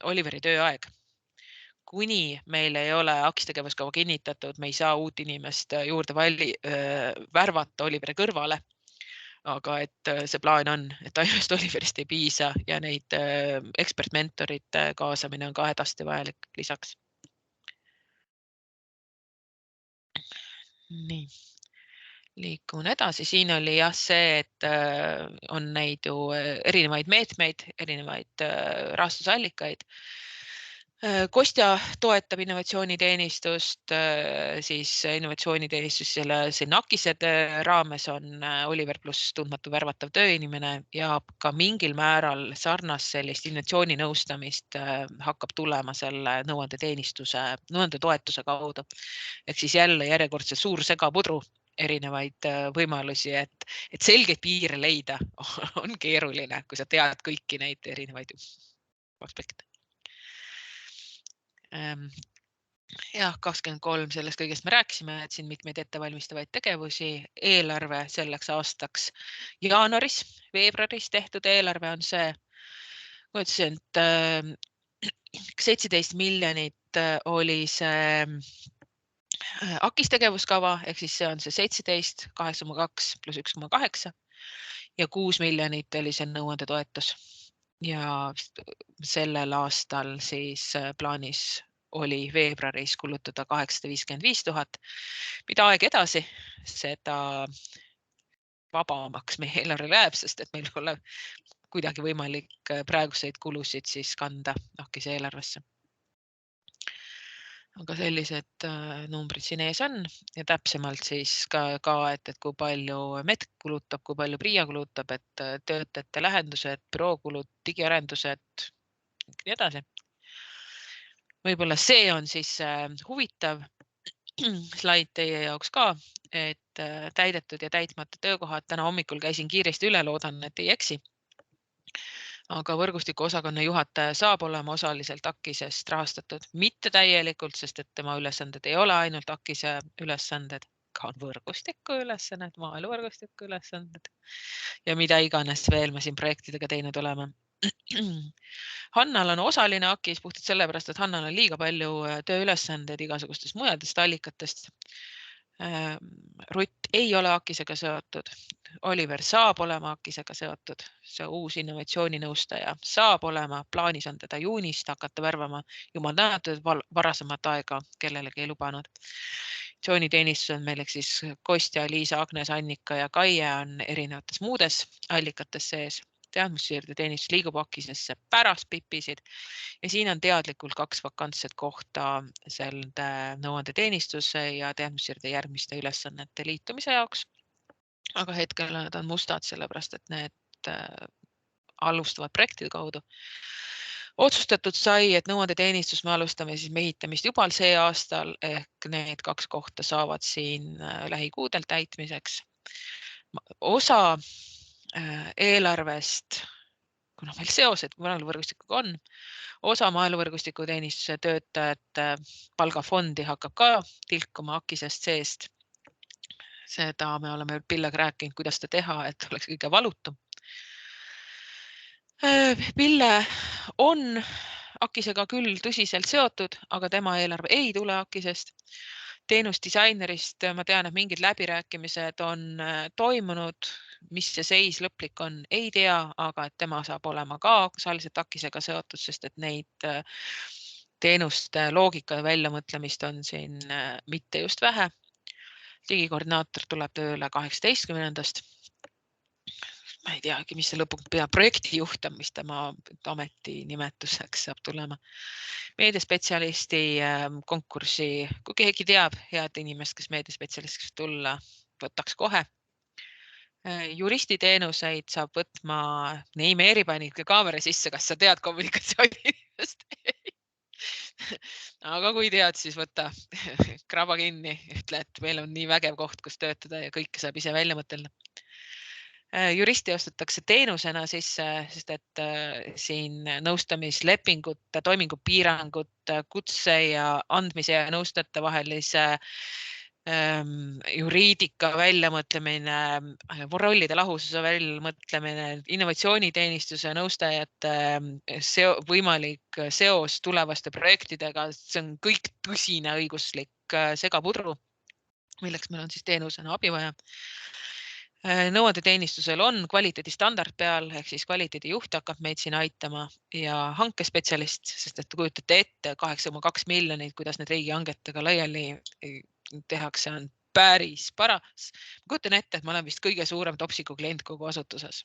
Oliveri tööaeg. Kuni meil ei ole AKIS tegevuskava kinnitatud, me ei saa uut inimest juurde värvata Oliveri kõrvale. Aga et see plaan on, et ainult Oliverist ei piisa ja neid ekspertmentorite kaasamine on ka hädasti vajalik lisaks. Nii. Liikun edasi. Siin oli jah see, et on neid ju erinevaid meetmeid, erinevaid rahastusallikaid. Kostja toetab innovatsiooniteenistust, siis innovatsiooniteenistus siin AKIS-ede raames on Oliver pluss tundmatu värvatav tööinimene ja ka mingil määral sarnast sellist innovatsiooninõustamist hakkab tulema selle nõuandetoetuse kaudu. Ehk siis jälle järjekordselt suur segapudru erinevaid võimalusi, et selgeid piire leida on keeruline, kui sa tead kõiki neid erinevaid aspekte. Jah, 23 sellest kõigest me rääkisime, et siin mitmeid ettevalmistavaid tegevusi, eelarve selleks aastaks jaanuaris, veebruaris tehtud eelarve on see, kui ütlesin, et 17 miljonit oli see AKIS tegevuskava, ehk siis see on see 17, 8,2 pluss 1,8 ja 6 miljonit oli see nõuandetoetus. Ja sellel aastal siis plaanis oli veebruaris kulutada 855 000. Mida aeg edasi, seda vabamaks meie eelarve läheb, sest et meil ei ole kuidagi võimalik praeguseid kulusid siis kanda AKIS eelarvesse. Aga sellised numbrid siin ees on ja täpsemalt siis ka et kui palju MET kulutab, kui palju Priia kulutab, et töötajate lähendused, bürookulud, digiarendused ja nii edasi. Võib-olla see on siis huvitav slaid teie jaoks ka, et täidetud ja täitmata töökohad. Täna hommikul käisin kiiresti üle, loodan, et ei eksi. Aga võrgustiku osakonna juhataja saab olema osaliselt AKIS-est rahastatud, mitte täielikult, sest et tema ülesanded ei ole ainult AKIS-e ülesanded, ka on võrgustiku ülesanded, maaeluvõrgustiku ülesanded ja mida iganes veel me siin projektidega teinud oleme. Hannal on osaline AKIS puhtalt sellepärast, et Hannal on liiga palju tööülesandeid igasugustest mujadest allikatest. Rutt ei ole AKIS-ega seotud. Oliver saab olema AKIS-ega seotud. See uus innovatsiooninõustaja saab olema, plaanis on teda juunist hakata värvama. Jumal tänatud, varasemat aega kellelegi ei lubanud. Innovatsiooniteenistus on meil siis Kostja, Liisa, Agnes, Annika ja Kaie on erinevates muudes allikates sees. Teadmussiirde teenistus liigub AKIS-esse pärast pipisid ja siin on teadlikult 2 vakantset kohta selle nõuandeteenistuse ja teadmussiirde järgmiste ülesannete liitumise jaoks. Aga hetkel nad on mustad, sellepärast et need alustavad projektide kaudu. Otsustatud sai, et nõuandeteenistus me alustame siis mehitamist juba see aastal ehk need 2 kohta saavad siin lähikuudel täitmiseks. Osa eelarvest, kuna meil seosed maaeluvõrgustikuga on, osa maaeluvõrgustiku teenistuse töötajate palgafondi hakkab ka tilkuma AKIS-est seest. Seda me oleme Pillega rääkinud, kuidas ta teha, et oleks kõige valutum. Pille on AKIS-ega küll tõsiselt seotud, aga tema eelarve ei tule AKIS-est. Teenusdisainerist ma tean, et mingid läbirääkimised on toimunud, mis see seis lõplik on, ei tea, aga et tema saab olema ka osaliselt AKIS-ega seotud, sest et neid teenuste loogika ja väljamõtlemist on siin mitte just vähe. Digikoordinaator tuleb tööle 18. Ma ei teagi, mis see lõpuks peab projektijuht on, mis tema ameti nimetuseks saab tulema. Meediaspetsialisti konkursi, kui keegi teab head inimest, kes meediaspetsialistiks tulla, võtaks kohe. Juristiteenuseid saab võtma, Neime Eri panid ka kaamera sisse, kas sa tead kommunikatsiooni inimest? aga kui tead, siis võta kraba kinni, ütle, et meil on nii vägev koht, kus töötada ja kõike saab ise välja mõtelda. Juristi ostetakse teenusena sisse, sest et siin nõustamislepingute, toimingupiirangud, kutse ja andmise ja nõustajate vahelise juriidika väljamõtlemine, rollide lahususe väljamõtlemine, innovatsiooniteenistuse nõustajate võimalik seos tulevaste projektidega, see on kõik tõsine õiguslik segapudru, milleks meil on siis teenusena abi vaja. Nõuandeteenistusel on kvaliteedistandard peal, ehk siis kvaliteedijuht hakkab meid siin aitama ja hankespetsialist, sest et kujutate ette 8,2 miljonit, kuidas need riigihangetega laiali tehakse, on päris paras. Ma kujutan ette, et ma olen vist kõige suurem Topsiku klient kogu asutuses.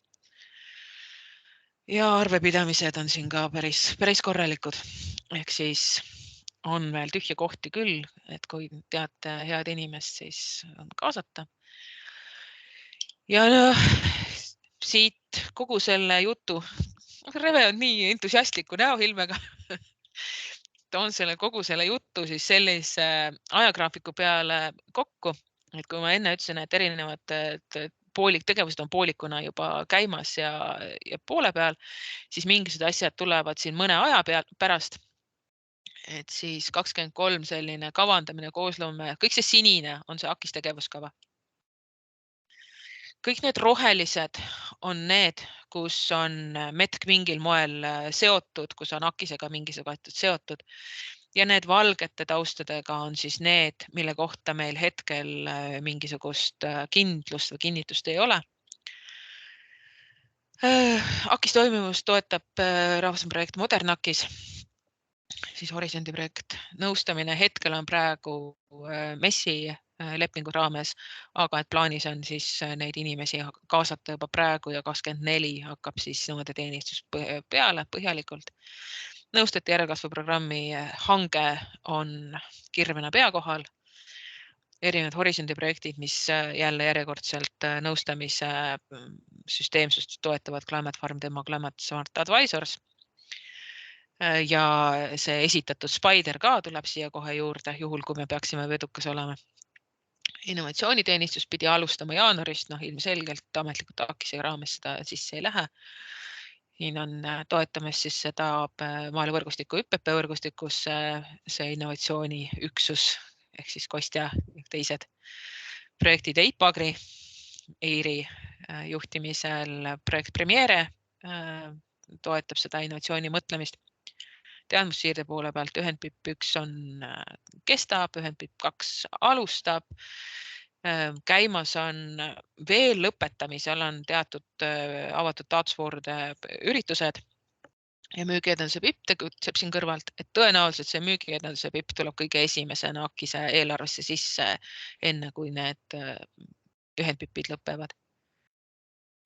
Ja arvepidamised on siin ka päris korralikud. Ehk siis on veel tühja kohti küll, et kui teate head inimest, siis on kaasata. Ja siit kogu selle jutu, Reve on nii entusiastliku näohilmega, toon kogu selle jutu siis sellise ajagraafiku peale kokku, et kui ma enne ütlesin, et erinevad tegevused on poolikuna juba käimas ja poole peal, siis mingisugused asjad tulevad siin mõne aja pärast. Et siis 23 selline kavandamine, koosloome, kõik see sinine on see AKIS tegevuskava. Kõik need rohelised on need, kus on METK mingil moel seotud, kus on AKISega mingisugused seotud. Ja need valgete taustadega on siis need, mille kohta meil hetkel mingisugust kindlust või kinnitust ei ole. AKIS toimimust toetab rahvusprojekt Modern AKIS, siis Horisondi projekt. Nõustamine hetkel on praegu MES-i lepingu raames, aga et plaanis on siis neid inimesi kaasata juba praegu ja 24 hakkab siis nõuandeteenistus peale põhjalikult. Nõustajate järelkasvuprogrammi hange on kirvena pea kohal. Erinevad Horisondi projektid, mis jälle järjekordselt nõustamise süsteemsust toetavad Climate Farm, Demo Climate Smart Advisors. Ja see esitatud Spider ka tuleb siia kohe juurde, juhul kui me peaksime edukas olema. Innovatsiooniteenistus pidi alustama jaanuarist, ilmselgelt ametlikult AKIS raames seda sisse ei lähe. Siin on toetamas siis seda maaelu võrgustiku ÜPP võrgustikus see innovatsiooniüksus ehk siis Kostja ja teised projektid EIP-Agri, EIRi juhtimisel projekt Premiere toetab seda innovatsiooni mõtlemist. Teadmussiirde poole pealt Ühendpip 1 kestab, Ühendpip 2 alustab. Käimas on veel lõpetamisel on teatud avatud taotlusvoorude üritused ja müügiedenduse PIP tegutseb siin kõrvalt, et tõenäoliselt see müügiedenduse PIP tuleb kõige esimesena AKIS eelarvesse sisse, enne kui need Ühendpipid lõpevad.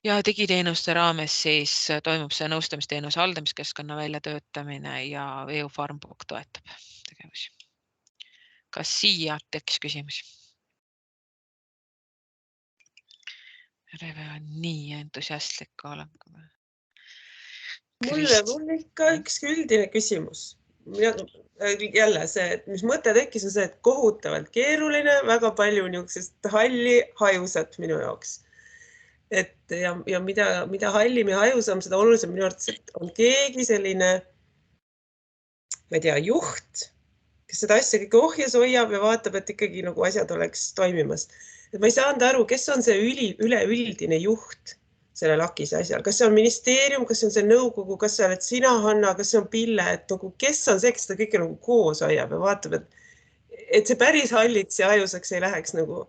Ja digiteenuste raames siis toimub see nõustamisteenuse haldamiskeskkonna väljatöötamine ja EU Farmbook toetab tegevusi. Kas siia tekkis küsimusi? Reve on nii entusiastlik olen. Mul ikka üks üldine küsimus. Jälle see, et mis mõte tekkis, on see, et kohutavalt keeruline, väga palju niisugusest halli hajusat minu jaoks. Ja mida hallim ja hajusam, seda olulisem minu arvates, et on keegi selline, ma ei tea, juht, kes seda asja kõike ohjes hoiab ja vaatab, et ikkagi nagu asjad oleks toimimas. Et ma ei saanud aru, kes on see üleüldine juht sellel AKIS asjal. Kas see on ministeerium, kas see on see nõukogu, kas see oled sina, Hanna, kas see on Pille, et nagu, kes on see, kes seda kõike nagu koos hoiab ja vaatab, et see päris halliks ja hajusaks ei läheks nagu?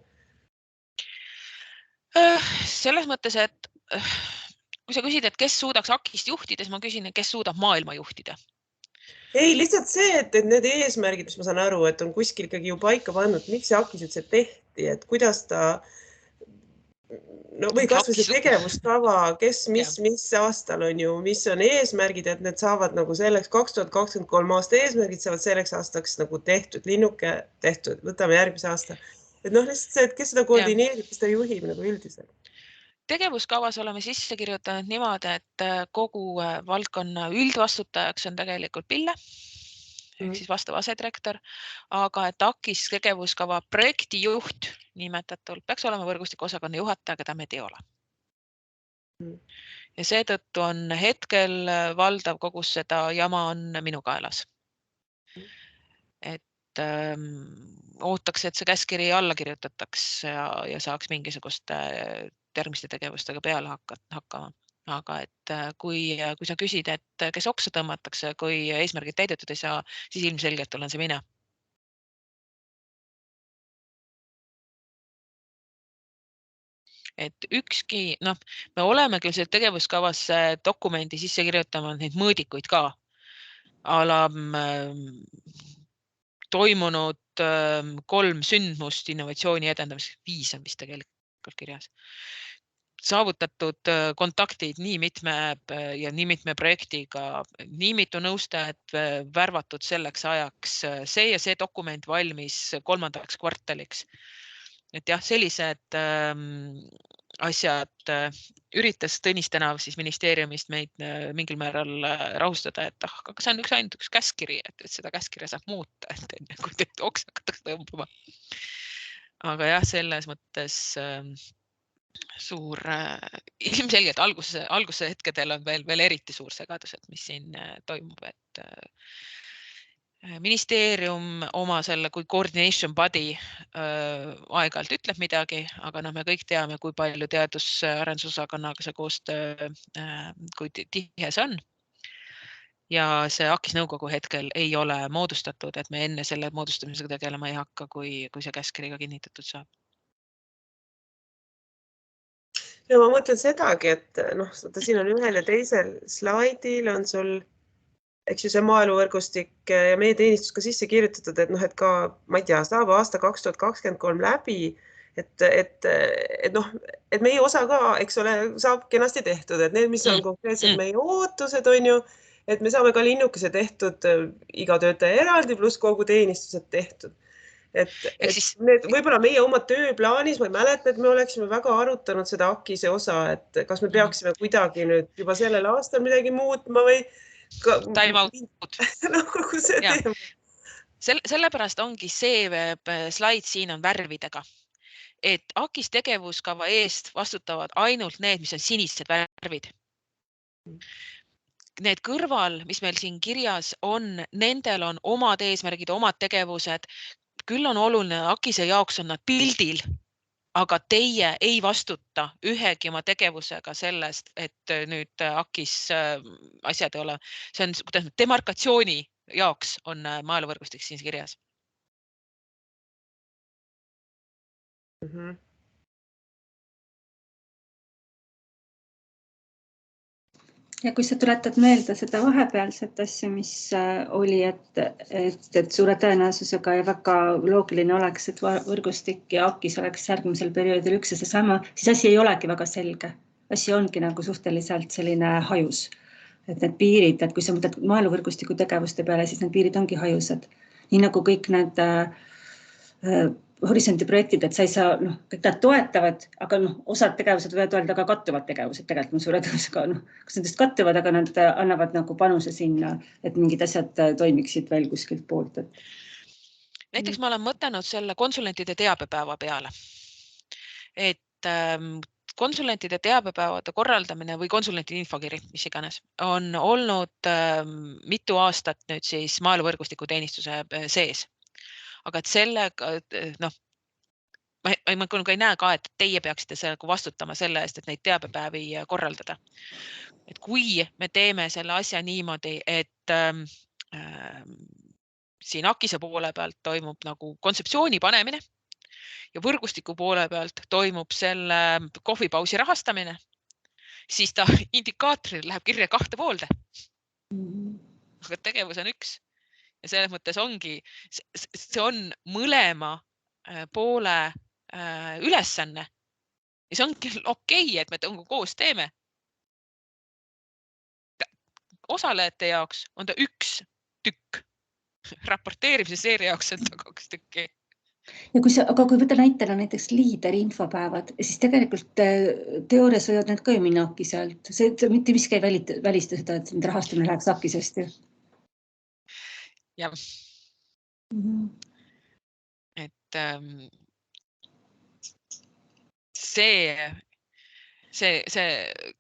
Selles mõttes, et kui sa küsid, et kes suudaks AKIS-t juhtida, siis ma küsin, et kes suudab maailma juhtida? Ei, lihtsalt see, et need eesmärgid, mis ma saan aru, et on kuskil ikkagi ju paika pannud, miks see AKIS üldse tehti, et kuidas ta, või kas või see tegevuskava, mis aastal on ju, mis on eesmärgid, et need saavad nagu selleks 2023 aasta eesmärgid saavad selleks aastaks nagu tehtud, linnuke tehtud, võtame järgmise aasta. Et lihtsalt see, et kes seda koordineerib, kes seda juhib nagu üldiselt. Tegevuskavas oleme sisse kirjutanud niimoodi, et kogu valdkonna üldvastutajaks on tegelikult Pille. ehk siis vastav asedirektor, aga et AKIS tegevuskava projektijuht nimetatul peaks olema võrgustiku osakonna juhataja, keda me ei ole. Ja seetõttu on hetkel valdav kogu seda jama on minu kaelas. Et ootaks, et see käskiri alla kirjutataks ja saaks mingisuguste termiste tegevustega peale hakkama. Aga et kui sa küsid, et kes oksa tõmmatakse, kui eesmärgid täidetud ei saa, siis ilmselgelt olen see mina. Et ükski, me oleme küll selle tegevuskavasse dokumendi sisse kirjutama neid mõõdikuid ka. Toimunud 3 sündmust innovatsiooni edendamiseks, 5 on vist tegelikult kirjas. Saavutatud kontaktid nii mitme projektiga, nii mitu nõustajat värvatud selleks ajaks, see ja see dokument valmis 3. kvartaliks. Et jah, sellised asjad üritas Tõnis Tänav siis ministeeriumist meid mingil määral rahustada, et aga see on ainult üks käskiri, et seda käskirja saab muuta, et kui teid oksa hakatakse tõmbama. Aga jah, selles mõttes suur, ilmselgelt alguse hetkedel on veel eriti suur segadus, et mis siin toimub, et ministeerium oma selle kui coordination body aeg-ajalt ütleb midagi, aga me kõik teame, kui palju teadus-arendusosakonnaga see koostöö, kui tihe see on. Ja see AKIS nõukogu hetkel ei ole moodustatud, et me enne selle moodustamisega tegelema ei hakka, kui see käskiriga kinnitatud saab. Ja ma mõtlen sedagi, et siin on ühel ja teisel slaidil on sul eks ju see maaeluvõrgustik ja meie teenistus ka sisse kirjutatud, et ka, ma ei tea, saab aasta 2023 läbi, et meie osa ka, eks ole, saab kenasti tehtud, et need, mis on konkreetselt meie ootused, on ju, et me saame ka linnukese tehtud iga töötaja eraldi, pluss kogu teenistused tehtud. Need võib-olla meie oma tööplaanis, ma ei mäleta, et me oleksime väga arutanud seda AKIS-e osa, et kas me peaksime kuidagi nüüd juba sellel aastal midagi muutma või time out. Sellepärast ongi see slaid siin on värvidega, et AKIS tegevuskava eest vastutavad ainult need, mis on sinised värvid. Need kõrval, mis meil siin kirjas on, nendel on omad eesmärgid, omad tegevused. Küll on oluline, AKIS-e jaoks on nad pildil, aga teie ei vastuta ühegi oma tegevusega sellest, et nüüd AKIS asjad ei ole. See on demarkatsiooni jaoks on maaeluvõrgustik siin kirjas. Ja kui sa tuletad meelde seda vahepealset asja, mis oli, et suure tõenäosusega ja väga loogiline oleks, et võrgustik ja AKIS oleks järgmisel perioodil üks ja seesama, siis asi ei olegi väga selge. Asi ongi nagu suhteliselt selline hajus. Et need piirid, et kui sa mõtled maaeluvõrgustiku tegevuste peale, siis need piirid ongi hajused. Nii nagu kõik need horisondi projektid, et sa ei saa, kõik nad toetavad, aga osad tegevused võivad öelda ka kattuvad tegevused, tegelikult suure tõusega, kas nendest kattuvad, aga nad annavad nagu panuse sinna, et mingid asjad toimiksid veel kuskilt poolt. Näiteks ma olen mõtelnud selle konsulentide teabepäeva peale, et konsulentide teabepäevade korraldamine või konsulentide infokiri, mis iganes, on olnud mitu aastat nüüd siis maaeluvõrgustiku teenistuse sees. Aga et sellega, ma ei näe ka, et teie peaksite vastutama selle eest, et neid teabepäevi korraldada. Et kui me teeme selle asja niimoodi, et siin AKIS-e poole pealt toimub nagu kontseptsiooni panemine ja võrgustiku poole pealt toimub selle kohvipausi rahastamine, siis ta indikaatoril läheb kirja 2 poolde. Aga tegevus on üks. Ja selles mõttes ongi, see on mõlema poole ülesanne. Ja see ongi okei, et me koos teeme. Osalejate jaoks on ta 1 tükk. Raporteerimise seeria jaoks on ta 2 tükki. Ja aga kui võtta näitena näiteks liideri infopäevad, siis tegelikult teoorias võivad need ka ju minna AKIS-e alt. See mitte miski ei välista seda, et rahastamine läheks AKIS-est ju. ja et see,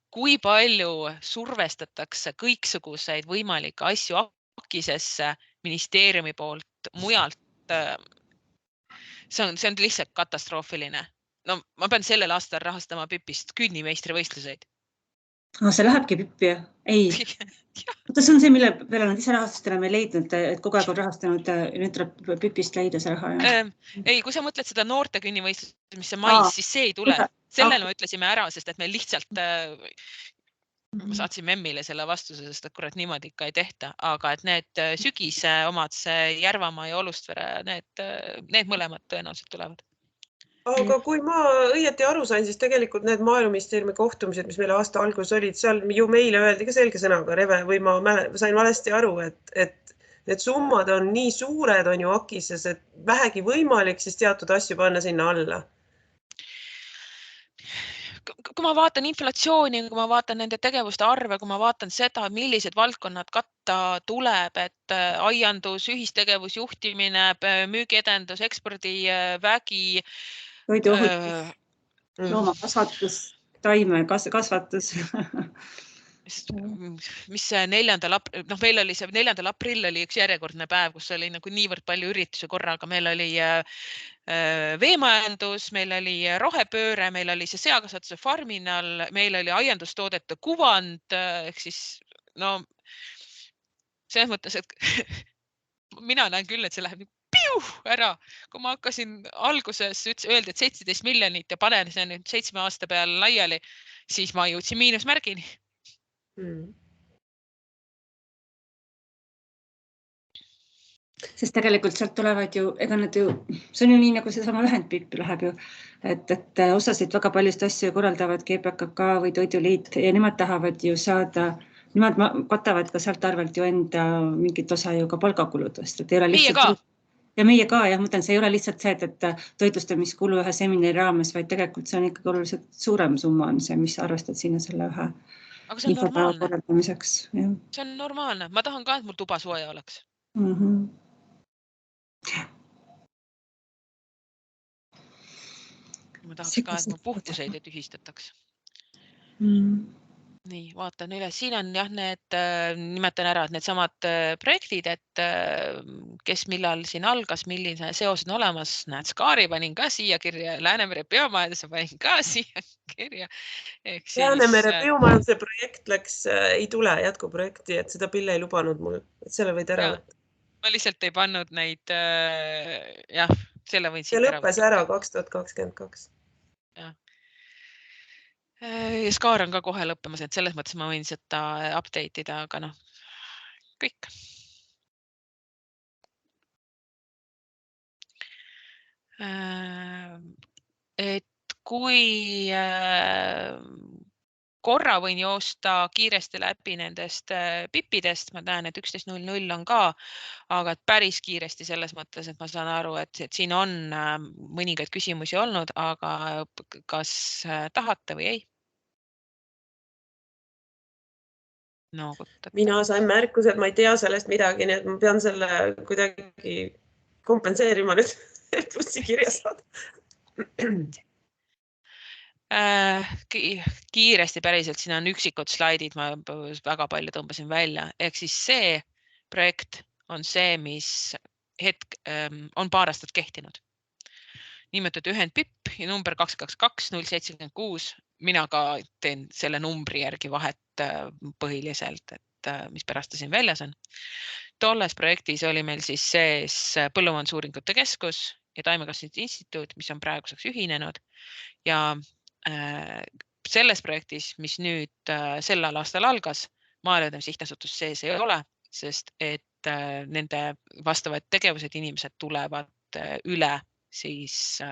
kui palju survestatakse kõiksuguseid võimalikke asju AKIS-esse ministeeriumi poolt mujalt. See on lihtsalt katastroofiline. No ma pean sellel aastal rahastama PIP-ist künnimeistri-võistluseid. See lähebki PIP-i? Ei. See on see, mille peale nad ise rahastust enam ei leidnud, et kogu aeg on rahastanud, nüüd tuleb PIP-ist leida see raha. Ei, kui sa mõtled seda noorte künnivõistlust, mis see mais, siis see ei tule. Sellele me ütlesime ära, sest et me lihtsalt ma saatsin memmile selle vastuse, sest et kurat niimoodi ikka ei tehta, aga et need sügise omad, see Järvamaa ja Olustvere, need mõlemad tõenäoliselt tulevad. Aga kui ma õieti aru sain, siis tegelikult need Maaeluministeeriumi kohtumised, mis meil aasta alguses olid, seal ju meile öeldi ka selge sõnaga, Reve, või ma sain valesti aru, et need summad on nii suured, on ju AKIS-es, et vähegi võimalik siis teatud asju panna sinna alla. Kui ma vaatan inflatsiooni, kui ma vaatan nende tegevuste arve, kui ma vaatan seda, millised valdkonnad katta tuleb, et aiandus, ühistegevus, juhtimine, müügiedendus, ekspordivägi, toiduohutus, loomakasvatus, taimekasvatus. Mis see 4. aprill, meil oli see 4. aprill oli üks järjekordne päev, kus oli nagu niivõrd palju üritusi korraga. Meil oli veemajandus, meil oli rohepööre, meil oli see seakasvatuse farminal, meil oli aiandustoodete kuvand, ehk siis selles mõttes, et mina näen küll, et see läheb ära. Kui ma hakkasin alguses, öeldi, et 17 miljonit ja panen see nüüd 7 aasta peale laiali, siis ma jõudsin miinusmärgini. Sest tegelikult sealt tulevad ju, see on ju nii, nagu see sama ühendpiip läheb ju, et osasid väga paljust asju korraldavad GPKK või Toiduliit ja nemad tahavad ju saada, nemad katavad ka sealt arvelt ju enda mingit osa ju ka palgakuludest. Meie ka. Ja meie ka, jah, mõtlen, see ei ole lihtsalt see, et toitlustamiskulu ühe seminari raames, vaid tegelikult see on ikkagi oluliselt suurem summa on see, mis arvestad sinna selle ühe infopäeva korraldamiseks. See on normaalne. Ma tahan ka, et mul tuba sooja oleks. Ma tahaks ka, et mu puhkuseid ei tühistataks. Nii, vaatan üle. Siin on jah, nimetan ära, et need samad projektid, et kes millal siin algas, milline seos on olemas. Näed, Skaari panin ka siia kirja, Läänemere biomajanduse panin ka siia kirja. Läänemere biomajanduse projekt ei tule jätkuprojekti, et seda Pille ei lubanud mul, et selle võid ära võtta. Ma lihtsalt ei pannud neid, jah, selle võin siit ära võtta. See lõppes ära 2022. Jah. Ja Skaar on ka kohe lõppemas, et selles mõttes ma võin seda update ida, aga kõik. Et kui korra võin joosta kiiresti läbi nendest PIP-idest, ma näen, et 11.00 on ka, aga päris kiiresti selles mõttes, et ma saan aru, et siin on mõningaid küsimusi olnud, aga kas tahate või ei? Mina sain märkuse, et ma ei tea sellest midagi, nii et ma pean selle kuidagi kompenseerima nüüd, et plussi kirja saada. Kiiresti päriselt, siin on üksikud slaidid, ma väga palju tõmbasin välja. Ehk siis see projekt on see, mis on paar aastat kehtinud. Nimetatud ühendpipp ja number 222-076. Mina ka teen selle numbri järgi vahet põhiliselt, et mis pärast ta siin väljas on. Tolles projektis oli meil siis sees Põllumajandusuuringute Keskus ja Taimekasvatuse Instituut, mis on praeguseks ühinenud. Ja selles projektis, mis nüüd sellel aastal algas, Maaelu Edendamise Sihtasutus sees ei ole, sest et nende vastavad tegevused inimesed tulevad üle siis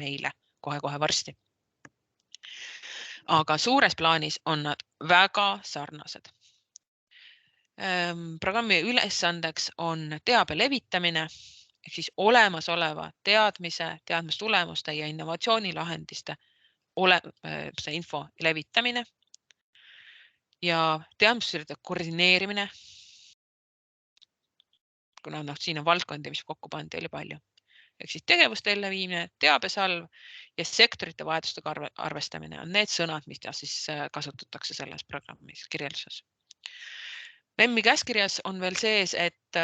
meile kohe varsti. Aga suures plaanis on nad väga sarnased. Programmi ülesandeks on teabe levitamine, ehk siis olemasoleva teadmistulemuste ja innovatsioonilahendiste see info levitamine ja teadmistustööde koordineerimine kuna siin on valdkondi, mis kokku pandi oli palju. Ehk siis tegevuste elluviimine, teabesalv ja sektorite vajadustega arvestamine on need sõnad, mida siis kasutatakse selles programmis kirjelduses. MEM-i käskirjas on veel sees, et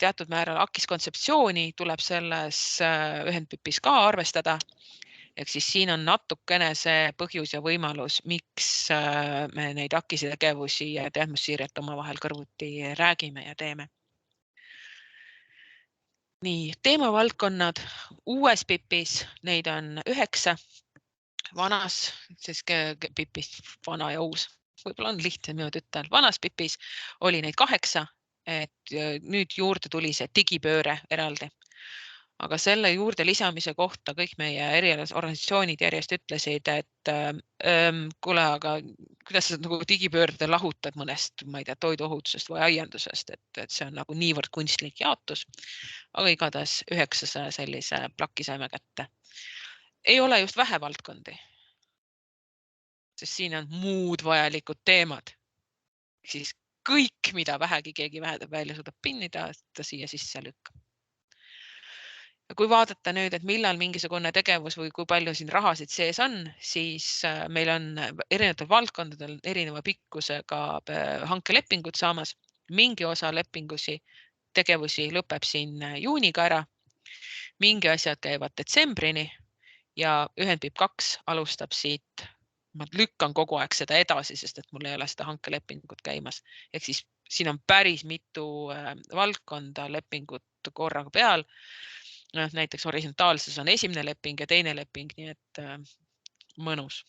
teatud määral AKIS kontseptsiooni tuleb selles ühendpipis ka arvestada. Ehk siis siin on natukene see põhjus ja võimalus, miks me neid AKIS tegevusi ja teadmussiiret omavahel kõrvuti räägime ja teeme. Nii, teemavaldkonnad uues pipis, neid on 9, vanas, siis pipis vana ja uus. Võib-olla on lihtne minu ütelda. Vanas pipis oli neid 8, et nüüd juurde tuli see digipööre eraldi. Aga selle juurde lisamise kohta kõik meie organisatsioonid järjest ütlesid, et kuule, aga kuidas sa nagu digipöörde lahutad mõnest, ma ei tea, toiduohutusest või aiandusest, et see on nagu niivõrd kunstlik jaotus. Aga igatahes 9 sellise plaki saime kätte. Ei ole just vähe valdkondi. Sest siin on muud vajalikud teemad. Siis kõik, mida vähegi keegi välja suudab pinnida, ta siia sisse lükkab. Ja kui vaadata nüüd, et millal mingisugune tegevus või kui palju siin rahasid sees on, siis meil on erinevatel valdkondadel erineva pikkusega hankelepingud saamas. Mingi osa tegevusi lõpeb siin juuniga ära. Mingi asjad käivad detsembrini ja ühendpip 2 alustab siit. Ma lükkan kogu aeg seda edasi, sest et mul ei ole seda hankelepingut käimas. Ehk siis siin on päris mitu valdkonda lepingut korraga peal. Näiteks horisontaalses on esimene leping ja teine leping, nii et mõnus.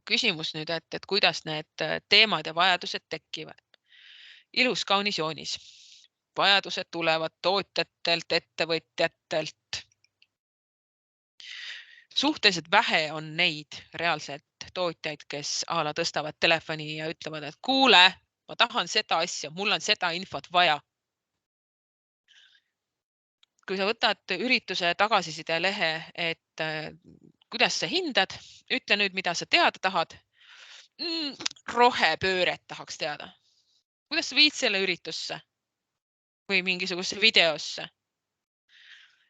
Küsimus nüüd, et kuidas need teemad ja vajadused tekivad. Ilus kaunis joonis. Vajadused tulevad tootjatelt, ettevõtjatelt. Suhteliselt vähe on neid reaalselt tootjaid, kes ala tõstavad telefoni ja ütlevad, et kuule, ma tahan seda asja, mul on seda infot vaja. Kui sa võtad ürituse tagasiside lehe, et kuidas sa hindad, ütle nüüd, mida sa teada tahad. Rohepööret tahaks teada. Kuidas sa viid selle üritusse või mingisugusesse videosse?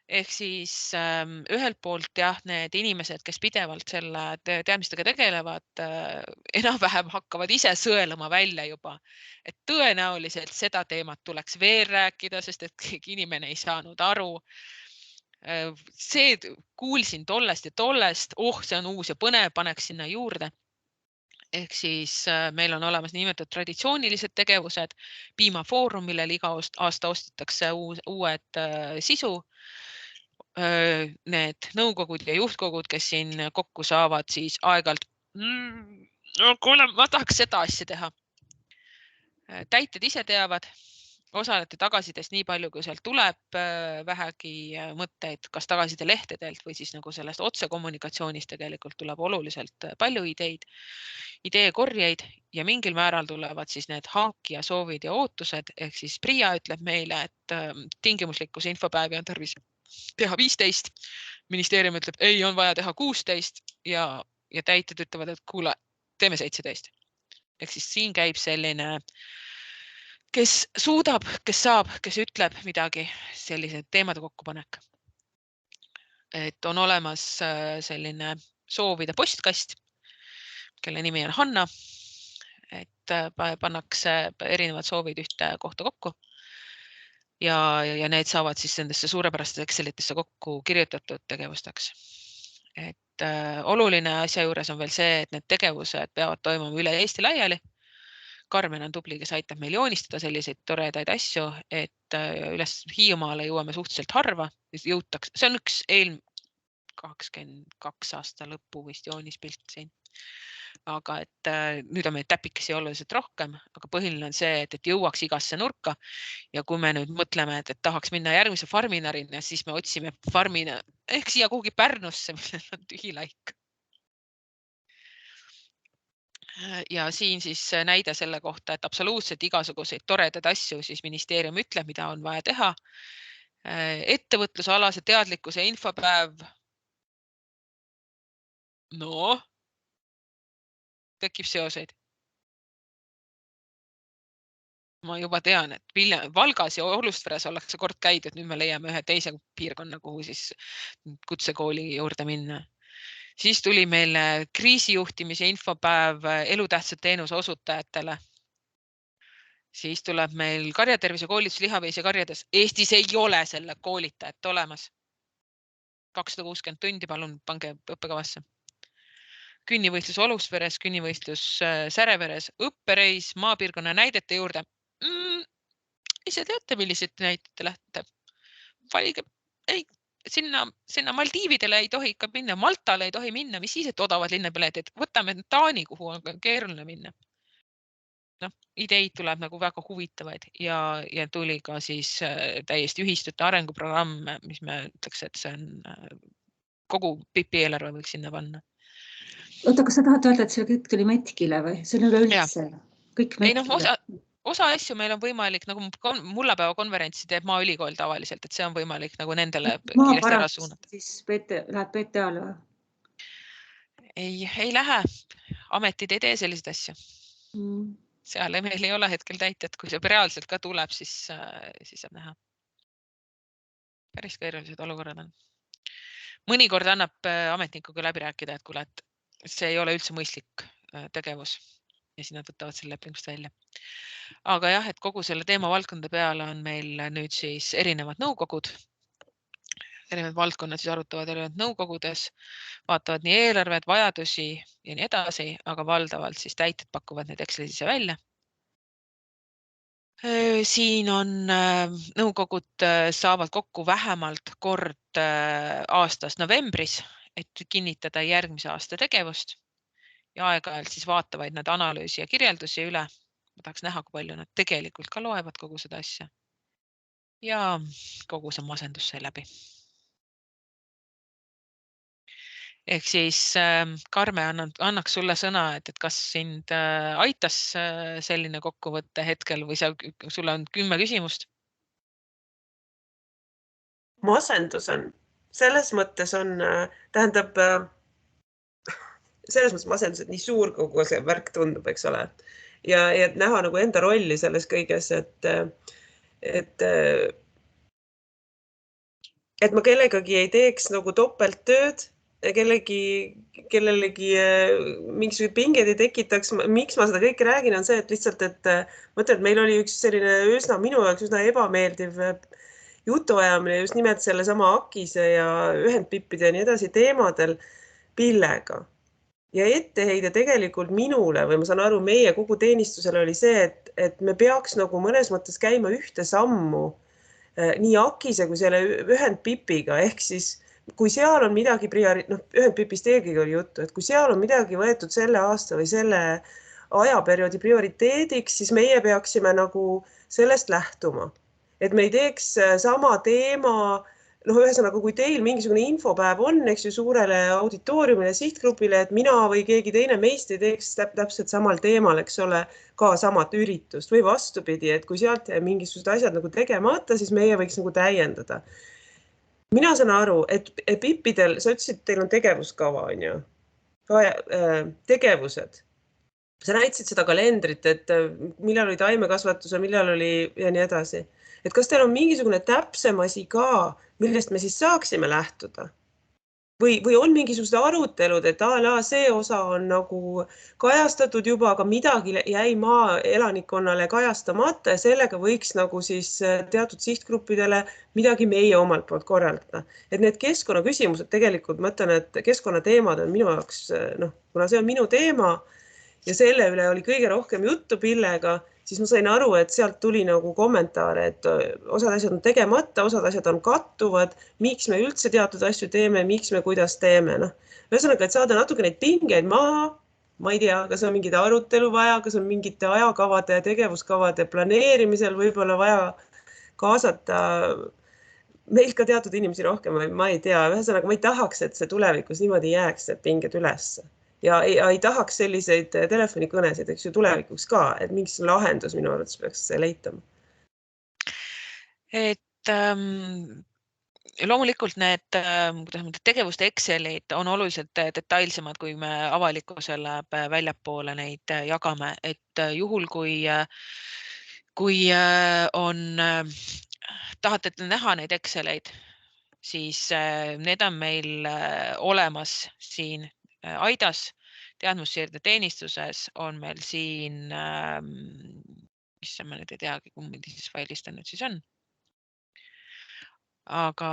Ehk siis ühelt poolt jah, need inimesed, kes pidevalt selle teadmistega tegelevad, enam-vähem hakkavad ise sõelama välja juba. Et tõenäoliselt seda teemat tuleks veel rääkida, sest et keegi inimene ei saanud aru. See kuulsin tollest ja tollest, see on uus ja põnev, paneks sinna juurde. Ehk siis meil on olemas nimetatud traditsioonilised tegevused, Piimafoorum, millel iga aasta ostetakse uued sisu. Need nõukogud ja juhtkogud, kes siin kokku saavad, siis aegalt, kuule, ma tahaks seda asja teha. Täited ise teavad, osalete tagasidest nii palju, kui sealt tuleb vähegi mõtteid, kas tagaside lehtedelt või siis nagu sellest otsekommunikatsioonis tegelikult tuleb oluliselt palju ideekorjeid ja mingil määral tulevad siis need hankija soovid ja ootused, ehk siis PRIA ütleb meile, et tingimuslikkuse infopäevi on tarvis teha 15, ministeerium ütleb, ei, on vaja teha 16 ja täited ütlevad, et kuule, teeme 17. Ehk siis siin käib selline, kes suudab, kes saab, kes ütleb midagi, sellise teemade kokkupanek. Et on olemas selline soovide postkast, kelle nimi on Hanna, et pannakse erinevad soovid ühte kohta kokku. Ja need saavad siis nendesse suurepäraste Excelitesse kokku kirjutatud tegevusteks. Et oluline asja juures on veel see, et need tegevused peavad toimuma üle Eesti laiali. Karmen on tubli, kes aitab meil joonistada selliseid toredaid asju, et üles Hiiumaale jõuame suhteliselt harva. See on üks 22 aasta lõppu vist joonispilt siin. Aga et nüüd on meil täpikesi oluliselt rohkem, aga põhiline on see, et jõuaks igasse nurka. Ja kui me nüüd mõtleme, et tahaks minna järgmise farminarina, siis me otsime farmina ehk siia kuhugi Pärnusse, millel on tühi laik. Ja siin siis näide selle kohta, et absoluutselt igasuguseid toredaid asju siis ministeerium ütleb, mida on vaja teha. Ettevõtlusalase teadlikkuse infopäev. Tekib seoseid. ma juba tean, et Valgas ja Olustvere ollakse kord käidud, nüüd me leiame ühe teise piirkonna, kuhu siis kutsekooli juurde minna. Siis tuli meil kriisijuhtimise infopäev elutähtsate teenuse osutajatele. Siis tuleb meil karjatervise koolitus lihaveise karjades. Eestis ei ole selle koolitajat olemas. 260 tundi, palun pange õppekavasse. Künnivõistlus Olusveres, künnivõistlus Säreveres, õppereis maapiirkonna näidete juurde. Ise teate, millised näidete lähte? Valige, ei, sinna Maldiividele ei tohi ikka minna, Maltale ei tohi minna, mis siis, et odavad linnapiletid. Võtame Taani, kuhu on keeruline minna. Ideid tuleb nagu väga huvitavaid ja tuli ka siis täiesti ühistute arenguprogramm, mis me ütleks, et see on kogu PIP-i eelarve võiks sinna panna. Oota, kas sa tahad öelda, et see kõik tuli Metkile või? See on üleüldse kõik Metkile? Osa asju meil on võimalik, nagu mullapäeva konverentsi teeb Maaülikool tavaliselt, et see on võimalik nagu nendele kiiresti ära suunata. Siis läheb PTA-le või? Ei lähe. Ametid ei tee selliseid asju. Seal meil ei ole hetkel täitjat, kui see reaalselt ka tuleb, siis saab näha. Päris keerulised olukorrad on. Mõnikord annab ametnikuga läbi rääkida, et kuule, et see ei ole üldse mõistlik tegevus ja siis nad võtavad selle lepingust välja. Aga jah, et kogu selle teema valdkonda peale on meil nüüd siis erinevad nõukogud. Erinevad valdkonnad siis arutavad erinevad nõukogudes, vaatavad nii eelarved, vajadusi ja nii edasi, aga valdavalt siis täitjad pakuvad need Exceli sisse välja. Siin on nõukogud saavad kokku vähemalt kord aastas novembris, et kinnitada järgmise aasta tegevust ja aeg-ajalt siis vaatavaid nad analüüsi ja kirjeldusi üle. Ma tahaks näha, kui palju nad tegelikult ka loevad kogu seda asja. Ja kogu see masendus sai läbi. Ehk siis Karme annaks sulle sõna, et kas sind aitas selline kokkuvõtte hetkel või sul on 10 küsimust? Masendus on. Selles mõttes on, tähendab, selles mõttes masendus, et nii suur kogu see värk tundub, eks ole. Ja näha nagu enda rolli selles kõiges, et ma kellegagi ei teeks nagu topelttööd, kellelegi mingisugused pinged ei tekitaks. Miks ma seda kõike räägin, on see, et lihtsalt, et mõtlen, et meil oli üks selline minu jaoks üsna ebameeldiv jutuajamine just nimelt selle sama Akise ja ühendpippide ja nii edasi teemadel Pillega. Ja etteheide tegelikult minule või ma saan aru, meie kogu teenistusele oli see, et me peaks nagu mõnes mõttes käima ühte sammu nii Akise kui selle ühendpipiga, ehk siis kui seal on midagi ühendpipist eelkõige oli juttu, et kui seal on midagi võetud selle aasta või selle ajaperioodi prioriteediks, siis meie peaksime nagu sellest lähtuma. Et me ei teeks sama teema, ühesõnaga, kui teil mingisugune infopäev on, eks ju, suurele auditooriumile, sihtgrupile, et mina või keegi teine meist ei teeks täpselt samal teemal, eks ole, ka samat üritust või vastupidi, et kui sealt mingisugused asjad nagu tegemata, siis meie võiks nagu täiendada. Mina saan aru, et PIP-idel, sa ütlesid, teil on tegevuskava, on ju, tegevused. Sa näitasid seda kalendrit, et millal oli taimekasvatus ja millal oli ja nii edasi. Et kas teil on mingisugune täpsem asi ka, millest me siis saaksime lähtuda? Või on mingisugused arutelud, et see osa on nagu kajastatud juba, aga midagi jäi maaelanikkonnale kajastamata ja sellega võiks nagu siis teatud sihtgruppidele midagi meie omalt poolt korraldada. Et need keskkonnaküsimused tegelikult, ma ütlen, et keskkonnateemad on minu jaoks, kuna see on minu teema ja selle üle oli kõige rohkem juttu Pillega, siis ma sain aru, et sealt tuli nagu kommentaare, et osad asjad on tegemata, osad asjad on kattuvad, miks me üldse teatud asju teeme, miks me kuidas teeme. Ühesõnaga, et saada natuke neid pingeid maha, ma ei tea, kas on mingid arutelu vaja, kas on mingite ajakavade ja tegevuskavade planeerimisel võib-olla vaja kaasata meil ka teatud inimesi rohkem, ma ei tea. Ühesõnaga, ma ei tahaks, et see tulevikus niimoodi jääks, et pinged üles. Ja ei tahaks selliseid telefonikõnesid, eks ju, tulevikuks ka, et mingis lahendus minu arvates peaks leitama. Et loomulikult need tegevuste Excelid on oluliselt detailsemad, kui me avalikkusele väljapoole neid jagame, et juhul, kui tahate näha neid Exceleid, siis need on meil olemas siin Aidas, teadmussiirde teenistuses on meil siin, issand, ma nüüd ei teagi, millises failis ta nüüd siis on, aga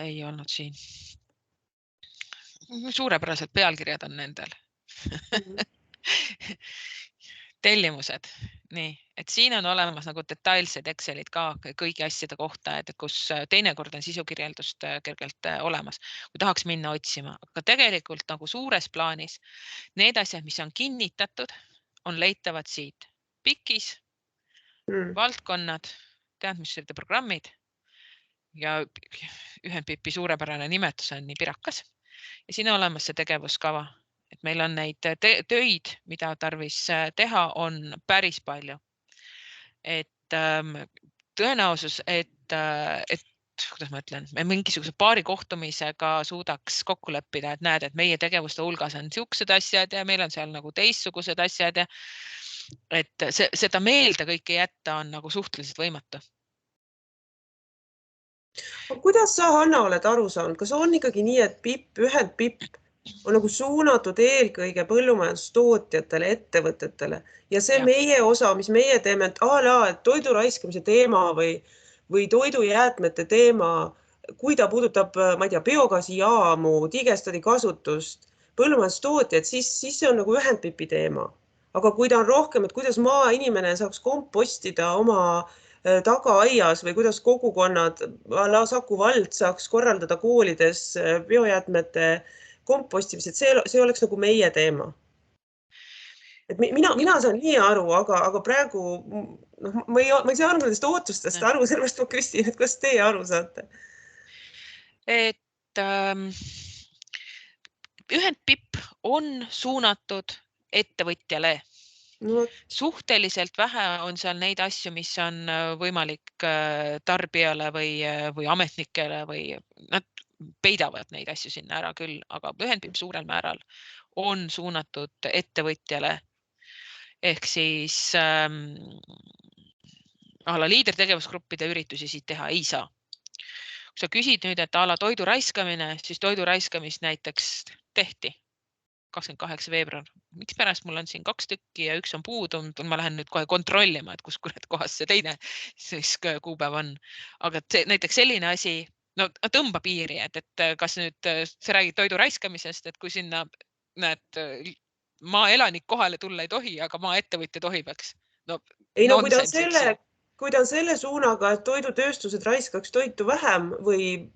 ei olnud siin. Suurepärased pealkirjad on nendel. Tellimused. Nii, et siin on olemas nagu detailsed Excelid ka kõigi asjade kohta, et kus teinekord on sisukirjeldust kergelt olemas, kui tahaks minna otsima. Aga tegelikult nagu suures plaanis need asjad, mis on kinnitatud, on leitavad siit. Pikis, valdkonnad, teadmussiirde programmid ja Ühendpipi suurepärane nimetus on nii Pirakas. Ja siin on olemas see tegevuskava, et meil on neid töid, mida tarvis teha, on päris palju. Et tõenäosus, et kuidas ma ütlen, me mingisuguse paari kohtumisega suudaks kokku leppida, et näed, et meie tegevuste hulgas on siuksed asjad ja meil on seal nagu teistsugused asjad ja et seda meelde kõike jätta on nagu suhteliselt võimatu. Kuidas sa, Hanna, oled aru saanud? Kas on ikkagi nii, et Ühendpipp on nagu suunatud eelkõige põllumajandustootjatele, ettevõtetele ja see meie osa, mis meie teeme, et toidu raiskamise teema või toidujäätmete teema, kui ta puudutab, ma ei tea, biogaasijaamu, digestadi kasutust, põllumajandustootjad, siis see on nagu Ühendpipi teema. Aga kui ta on rohkem, et kuidas maainimene saaks kompostida oma tagaaias või kuidas kogukonnad, Saku vald saaks korraldada koolides biojäätmete kompostimised, see oleks nagu meie teema. Et mina saan nii aru, aga praegu ma ei saa aru nendest ootustest aru, sellest ma küsin, et kas teie aru saate? Et Ühendpipp on suunatud ettevõtjale. Suhteliselt vähe on seal neid asju, mis on võimalik tarbijale või ametnikele või nad peidavad neid asju sinna ära küll, aga Ühendpipp suurel määral on suunatud ettevõtjale ehk siis liidertegevusgruppide üritusi siit teha ei saa. Kui sa küsid nüüd, et toidu raiskamine, siis toidu raiskamist näiteks tehti 28 veebruar. Miks pärast mul on siin 2 tükki ja 1 on puudu, ma lähen nüüd kohe kontrollima, et kus kohas see teine siis kuupäev on. Aga näiteks selline asi, no tõmba piiri, et kas nüüd sa räägid toidu raiskamisest, et kui sinna näed maaelanik kohale tulla ei tohi, aga maaettevõtja tohib, eks. Ei, no kui ta on selle suunaga, et toidutööstused raiskaks toitu vähem või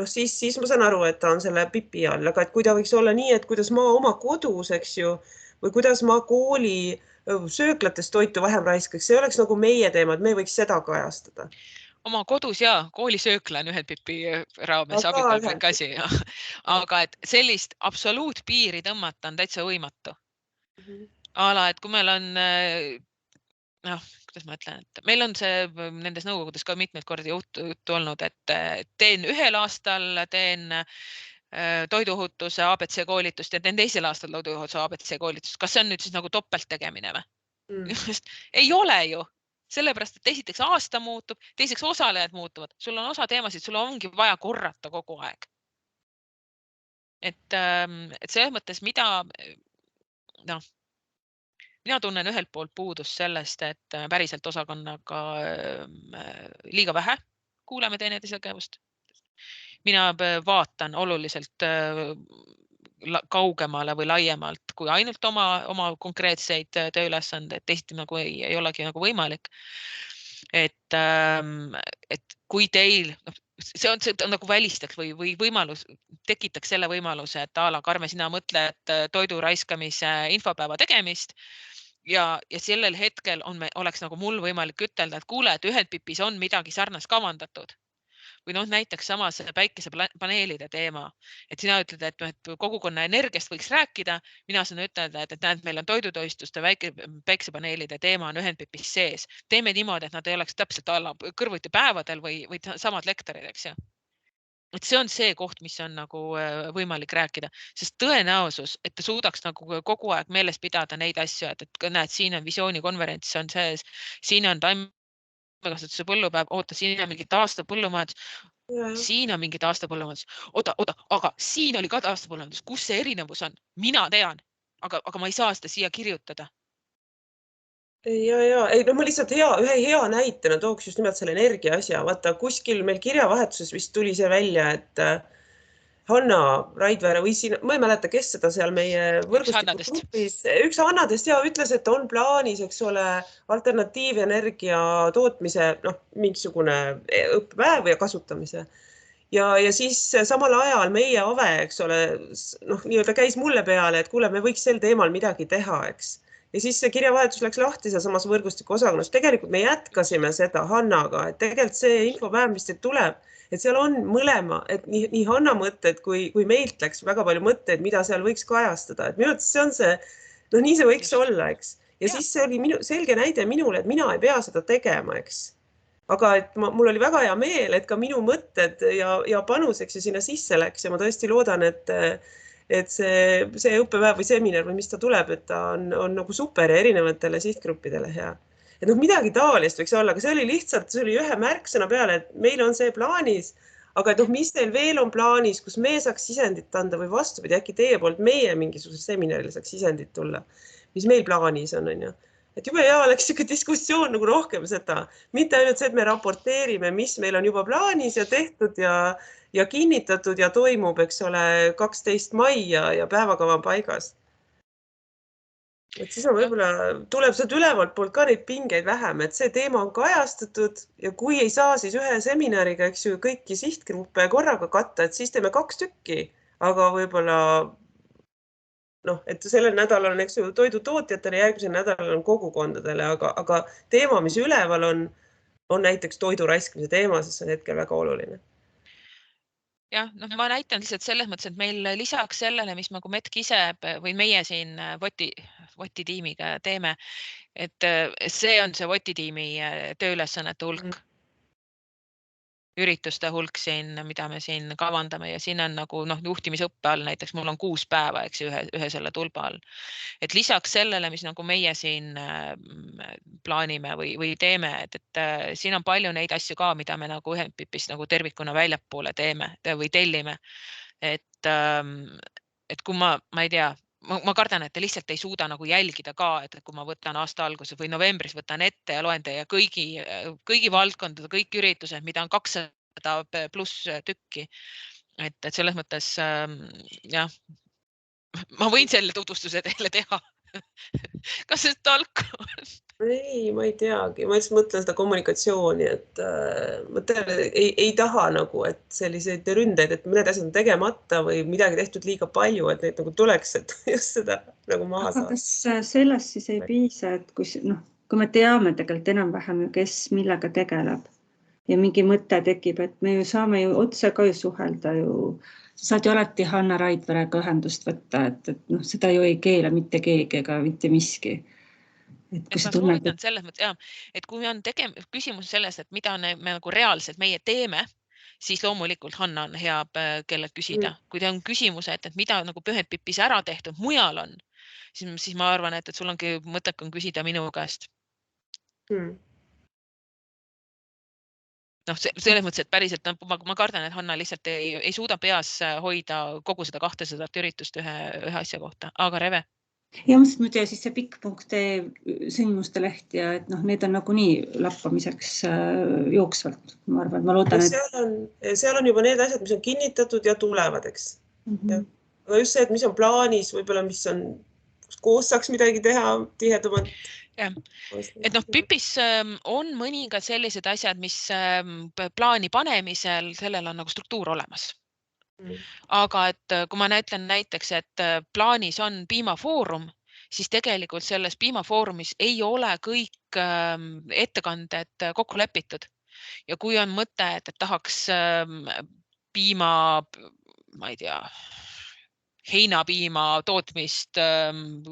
siis ma saan aru, et ta on selle pipi all, aga et kui ta võiks olla nii, et kuidas maa oma kodus, eks ju, või kuidas maa kooli sööklates toitu vähem raiskaks, see oleks nagu meie teema, et me võiks seda kajastada. Oma kodus ja koolisöökla on Ühendpipi raames abikõlblik asi. Aga et sellist absoluutpiiri tõmmata on täitsa võimatu. Et kui meil on kuidas ma ütlen, et meil on see nendes nõukogudes ka mitmeid kordi juttu olnud, et teen ühel aastal, teen toiduohutuse ABC koolitust ja teen teisel aastal toiduohutuse ABC koolitust. Kas see on nüüd siis nagu topelt tegemine või? Ei ole ju. Sellepärast, et esiteks aasta muutub, teiseks osalejad muutuvad. Sul on osa teemasid, sul ongi vaja korrata kogu aeg. Et selles mõttes, mina tunnen ühelt poolt puudust sellest, et päriselt osakonnaga liiga vähe kuuleme teineteise tegevust. Mina vaatan oluliselt kaugemale või laiemalt kui ainult oma konkreetseid tööülesandeid, teisiti nagu ei olegi nagu võimalik. Et kui teil, see on nagu välistaks või võimalus, tekitaks selle võimaluse, et Karme, sina mõtle, et toidu raiskamise infopäeva tegemist ja sellel hetkel oleks nagu mul võimalik ütelda, et kuule, et Ühendpipis on midagi sarnast kavandatud. Või näiteks samas päikesepaneelide teema, et sina ütled, et kogukonna energiast võiks rääkida, mina saan ütelda, et näed, meil on toidutoistuste päikesepaneelide teema on Ühendpipis sees. Teeme niimoodi, et nad ei oleks täpselt kõrvuti päevadel või samad lektorid, eks ju. Et see on see koht, mis on nagu võimalik rääkida, sest tõenäosus, et ta suudaks nagu kogu aeg meeles pidada neid asju, et näed, siin on visioonikonverents on sees, siin on taimekasvatuse põllupäev, oota, siin on mingit aasta põllumajandus, siin on mingit aasta põllumajandus, oota, aga siin oli ka aasta põllumajandus, kus see erinevus on? Mina tean, aga ma ei saa seda siia kirjutada. Ei, no ma lihtsalt ühe hea näitena tooks just nimelt selle energia asja. Vaata, kuskil meil kirjavahetuses vist tuli see välja, et Hanna Raidvere või siin, ma ei mäleta, kes seda seal meie võrgustikugrupis, üks Hannadest ütles, et on plaanis, eks ole, alternatiivenergia tootmise, mingisugune õppepäev ja kasutamise. Ja siis samal ajal meie Ave, eks ole, nii-öelda käis mulle peale, et kuule, me võiks sel teemal midagi teha, eks. Ja siis see kirjavahetus läks lahti samas võrgustiku osakonnas. Tegelikult me jätkasime seda Hannaga, et tegelikult see infopäev, mis teil tuleb, et seal on mõlema, et nii Hanna mõtted kui meilt läks väga palju mõtteid, mida seal võiks kajastada. Et minu arvates see on see, nii see võiks olla, eks. Ja siis see oli selge näide minule, et mina ei pea seda tegema, eks. Aga et mul oli väga hea meel, et ka minu mõtted ja panus, eks, sinna sisse läks ja ma tõesti loodan, et see õppepäev või seminar või mis ta tuleb, et ta on nagu super ja erinevatele sihtgruppidele hea. Et midagi taolist võiks olla, aga see oli lihtsalt, see oli ühe märksõna peale, et meil on see plaanis, aga et mis teil veel on plaanis, kus me saaks sisendit anda või vastupidi, äkki teie poolt meie mingisuguse seminarile saaks sisendit tulla, mis meil plaanis on, on ju. Et jube hea oleks siuke diskussioon nagu rohkem seda, mitte ainult see, et me raporteerime, mis meil on juba plaanis ja tehtud ja kinnitatud ja toimub, eks ole, 12. mai ja päevakava on paigas. Et siis on võib-olla tuleb sealt ülevalt poolt ka neid pingeid vähem, et see teema on kajastatud ja kui ei saa siis ühe seminariga, eks ju, kõiki sihtgruppe korraga katta, et siis teeme 2 tükki, aga võib-olla et sellel nädalal on, eks ju, toidutootjatele, järgmisel nädalal on kogukondadele, aga teema, mis üleval on näiteks toidu raiskamise teema, sest see on hetkel väga oluline. Jah, ma näitan lihtsalt selles mõttes, et meil lisaks sellele, mis nagu Metk ise või meie siin Voti tiimiga teeme, et see on see Voti tiimi tööülesannete hulk, ürituste hulk siin, mida me siin kavandame ja siin on nagu juhtimisõppe all, näiteks mul on 6 päeva, eks ühe selle tulba all. Et lisaks sellele, mis nagu meie siin plaanime või teeme, et siin on palju neid asju ka, mida me nagu Ühendpipist nagu tervikuna väljapoole teeme või tellime. Et kui ma ei tea, ma kardan, et te lihtsalt ei suuda nagu jälgida ka, et kui ma võtan aasta alguses või novembris võtan ette ja loen teie kõigi valdkondade, kõik üritused, mida on 200 pluss tükki. Et selles mõttes, jah, ma võin selle tutvustuse teile teha. Kas see talk on? Ei, ma ei teagi. Ma just mõtlen seda kommunikatsiooni, et ei taha nagu, et selliseid ründeid, et mõned asjad on tegemata või midagi tehtud liiga palju, et neid nagu tuleks, et just seda nagu maha saada. Kas sellest siis ei piisa, et kui me teame tegelikult enam-vähem, kes millega tegeleb ja mingi mõte tekib, et me ju saame ju otse ka ju suhelda ju. Saad ju alati Hanna Raidverega ühendust võtta, et seda ju ei keela mitte keegi ega mitte miski. Et ma soovitan selles mõttes, et kui on küsimus sellest, et mida me nagu reaalselt meie teeme, siis loomulikult Hanna on hea, kellelt küsida. Kui te on küsimus, et mida nagu Ühendpipis ära tehtud mujal on, siis ma arvan, et sul ongi mõttekam küsida minu käest. Selles mõttes, et päriselt ma kardan, et Hanna lihtsalt ei suuda peas hoida kogu seda 200 üritust ühe asja kohta, aga Reve. Ja muide siis see pikk.ee sündmuste leht ja et need on nagunii lappamiseks jooksvalt. Ma arvan, ma loodan, et seal on juba need asjad, mis on kinnitatud ja tulevad, eks. Aga just see, et mis on plaanis, võib-olla mis on, koos saaks midagi teha tihedamalt. Et Pipis on mõningad sellised asjad, mis plaani panemisel, sellel on nagu struktuur olemas. Aga et kui ma näitlen näiteks, et plaanis on piimafoorum, siis tegelikult selles piimafoorumis ei ole kõik ettekanded kokku lepitud. Ja kui on mõte, et tahaks piima, ma ei tea, heinapiima tootmist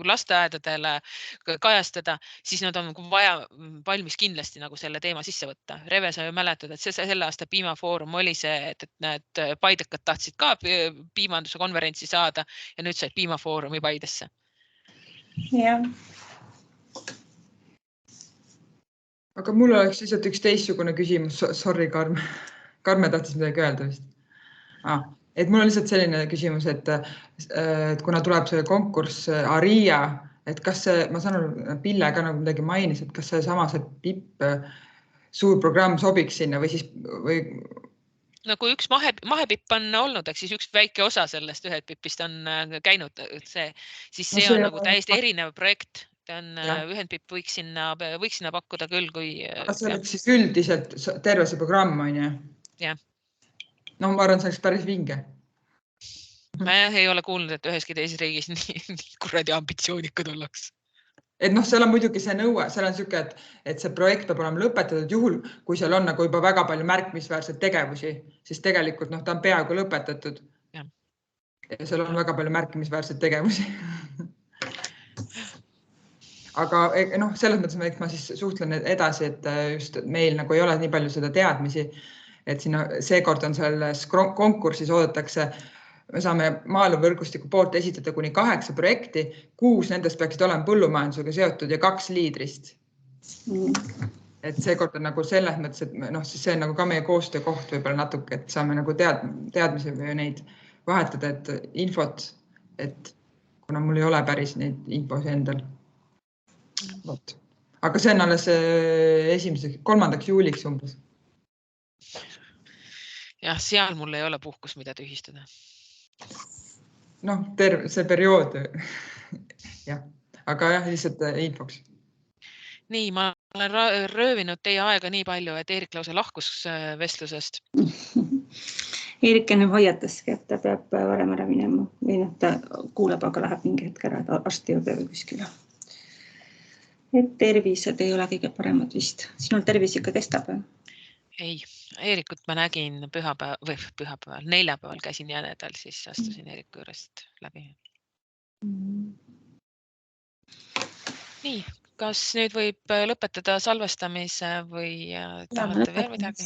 lasteaedadele kajastada, siis nad on vaja valmis kindlasti nagu selle teema sisse võtta. Reve, sa ju mäletad, et selle aasta piimafoorum oli see, et need paidekad tahtsid ka piimanduse konverentsi saada ja nüüd said piimafoorumi Paidesse. Jah. Aga mul oleks lihtsalt üks teistsugune küsimus. Sorry, Karme. Karme tahtis midagi öelda vist. Et mul on lihtsalt selline küsimus, et kuna tuleb see konkurss Aria, et kas see, ma saan aru, Pille ka nagu midagi mainis, et kas see sama see PIP suur programm sobiks sinna või siis No kui üks mahepipp on olnud, siis üks väike osa sellest ühed pipist on käinud, siis see on nagu täiesti erinev projekt. Ühendpipp võiks sinna pakkuda küll, kui... Aga see oleks siis üldiselt terve see programm, on ju? Jah. No ma arvan, see oleks päris vinge. Ma ei ole kuulnud, et üheski teises riigis nii kuradi ambitsioonikad ollaks. Et seal on muidugi see nõue, seal on siuke, et see projekt peab olema lõpetatud juhul, kui seal on nagu juba väga palju märkimisväärseid tegevusi, siis tegelikult ta on peaaegu lõpetatud. Ja seal on väga palju märkimisväärseid tegevusi. Aga selles mõttes, et ma siis suhtlen edasi, et just meil nagu ei ole nii palju seda teadmisi, et seekord on selles konkursis oodatakse, me saame maaeluvõrgustiku poolt esitada kuni 8 projekti, 6 nendest peaksid olema põllumajandusega seotud ja 2 liidrist. Et seekord on nagu selles mõttes, et siis see on nagu ka meie koostöökoht võib-olla natuke, et saame nagu teadmisi või neid vahetada, et infot, et kuna mul ei ole päris neid infosi endal. Aga see on alles 3. juuliks umbes. Jah, seal mul ei ole puhkus, mida tühistada. See periood. Ja. Aga jah, lihtsalt infoks. Nii, ma olen röövinud teie aega nii palju, et Eerik lausa lahkus vestlusest. Eerik enne hoiataski, et ta peab varem ära minema või ta kuuleb, aga läheb mingi hetk ära arsti juurde või kuskile. Et tervised ei ole kõige paremad vist. Sinul tervis ikka kestab? Ei, Eerikut ma nägin neljapäeval käisin jänedal, siis astusin Eeriku juurest läbi. Nii, kas nüüd võib lõpetada salvestamise või tahate veel midagi?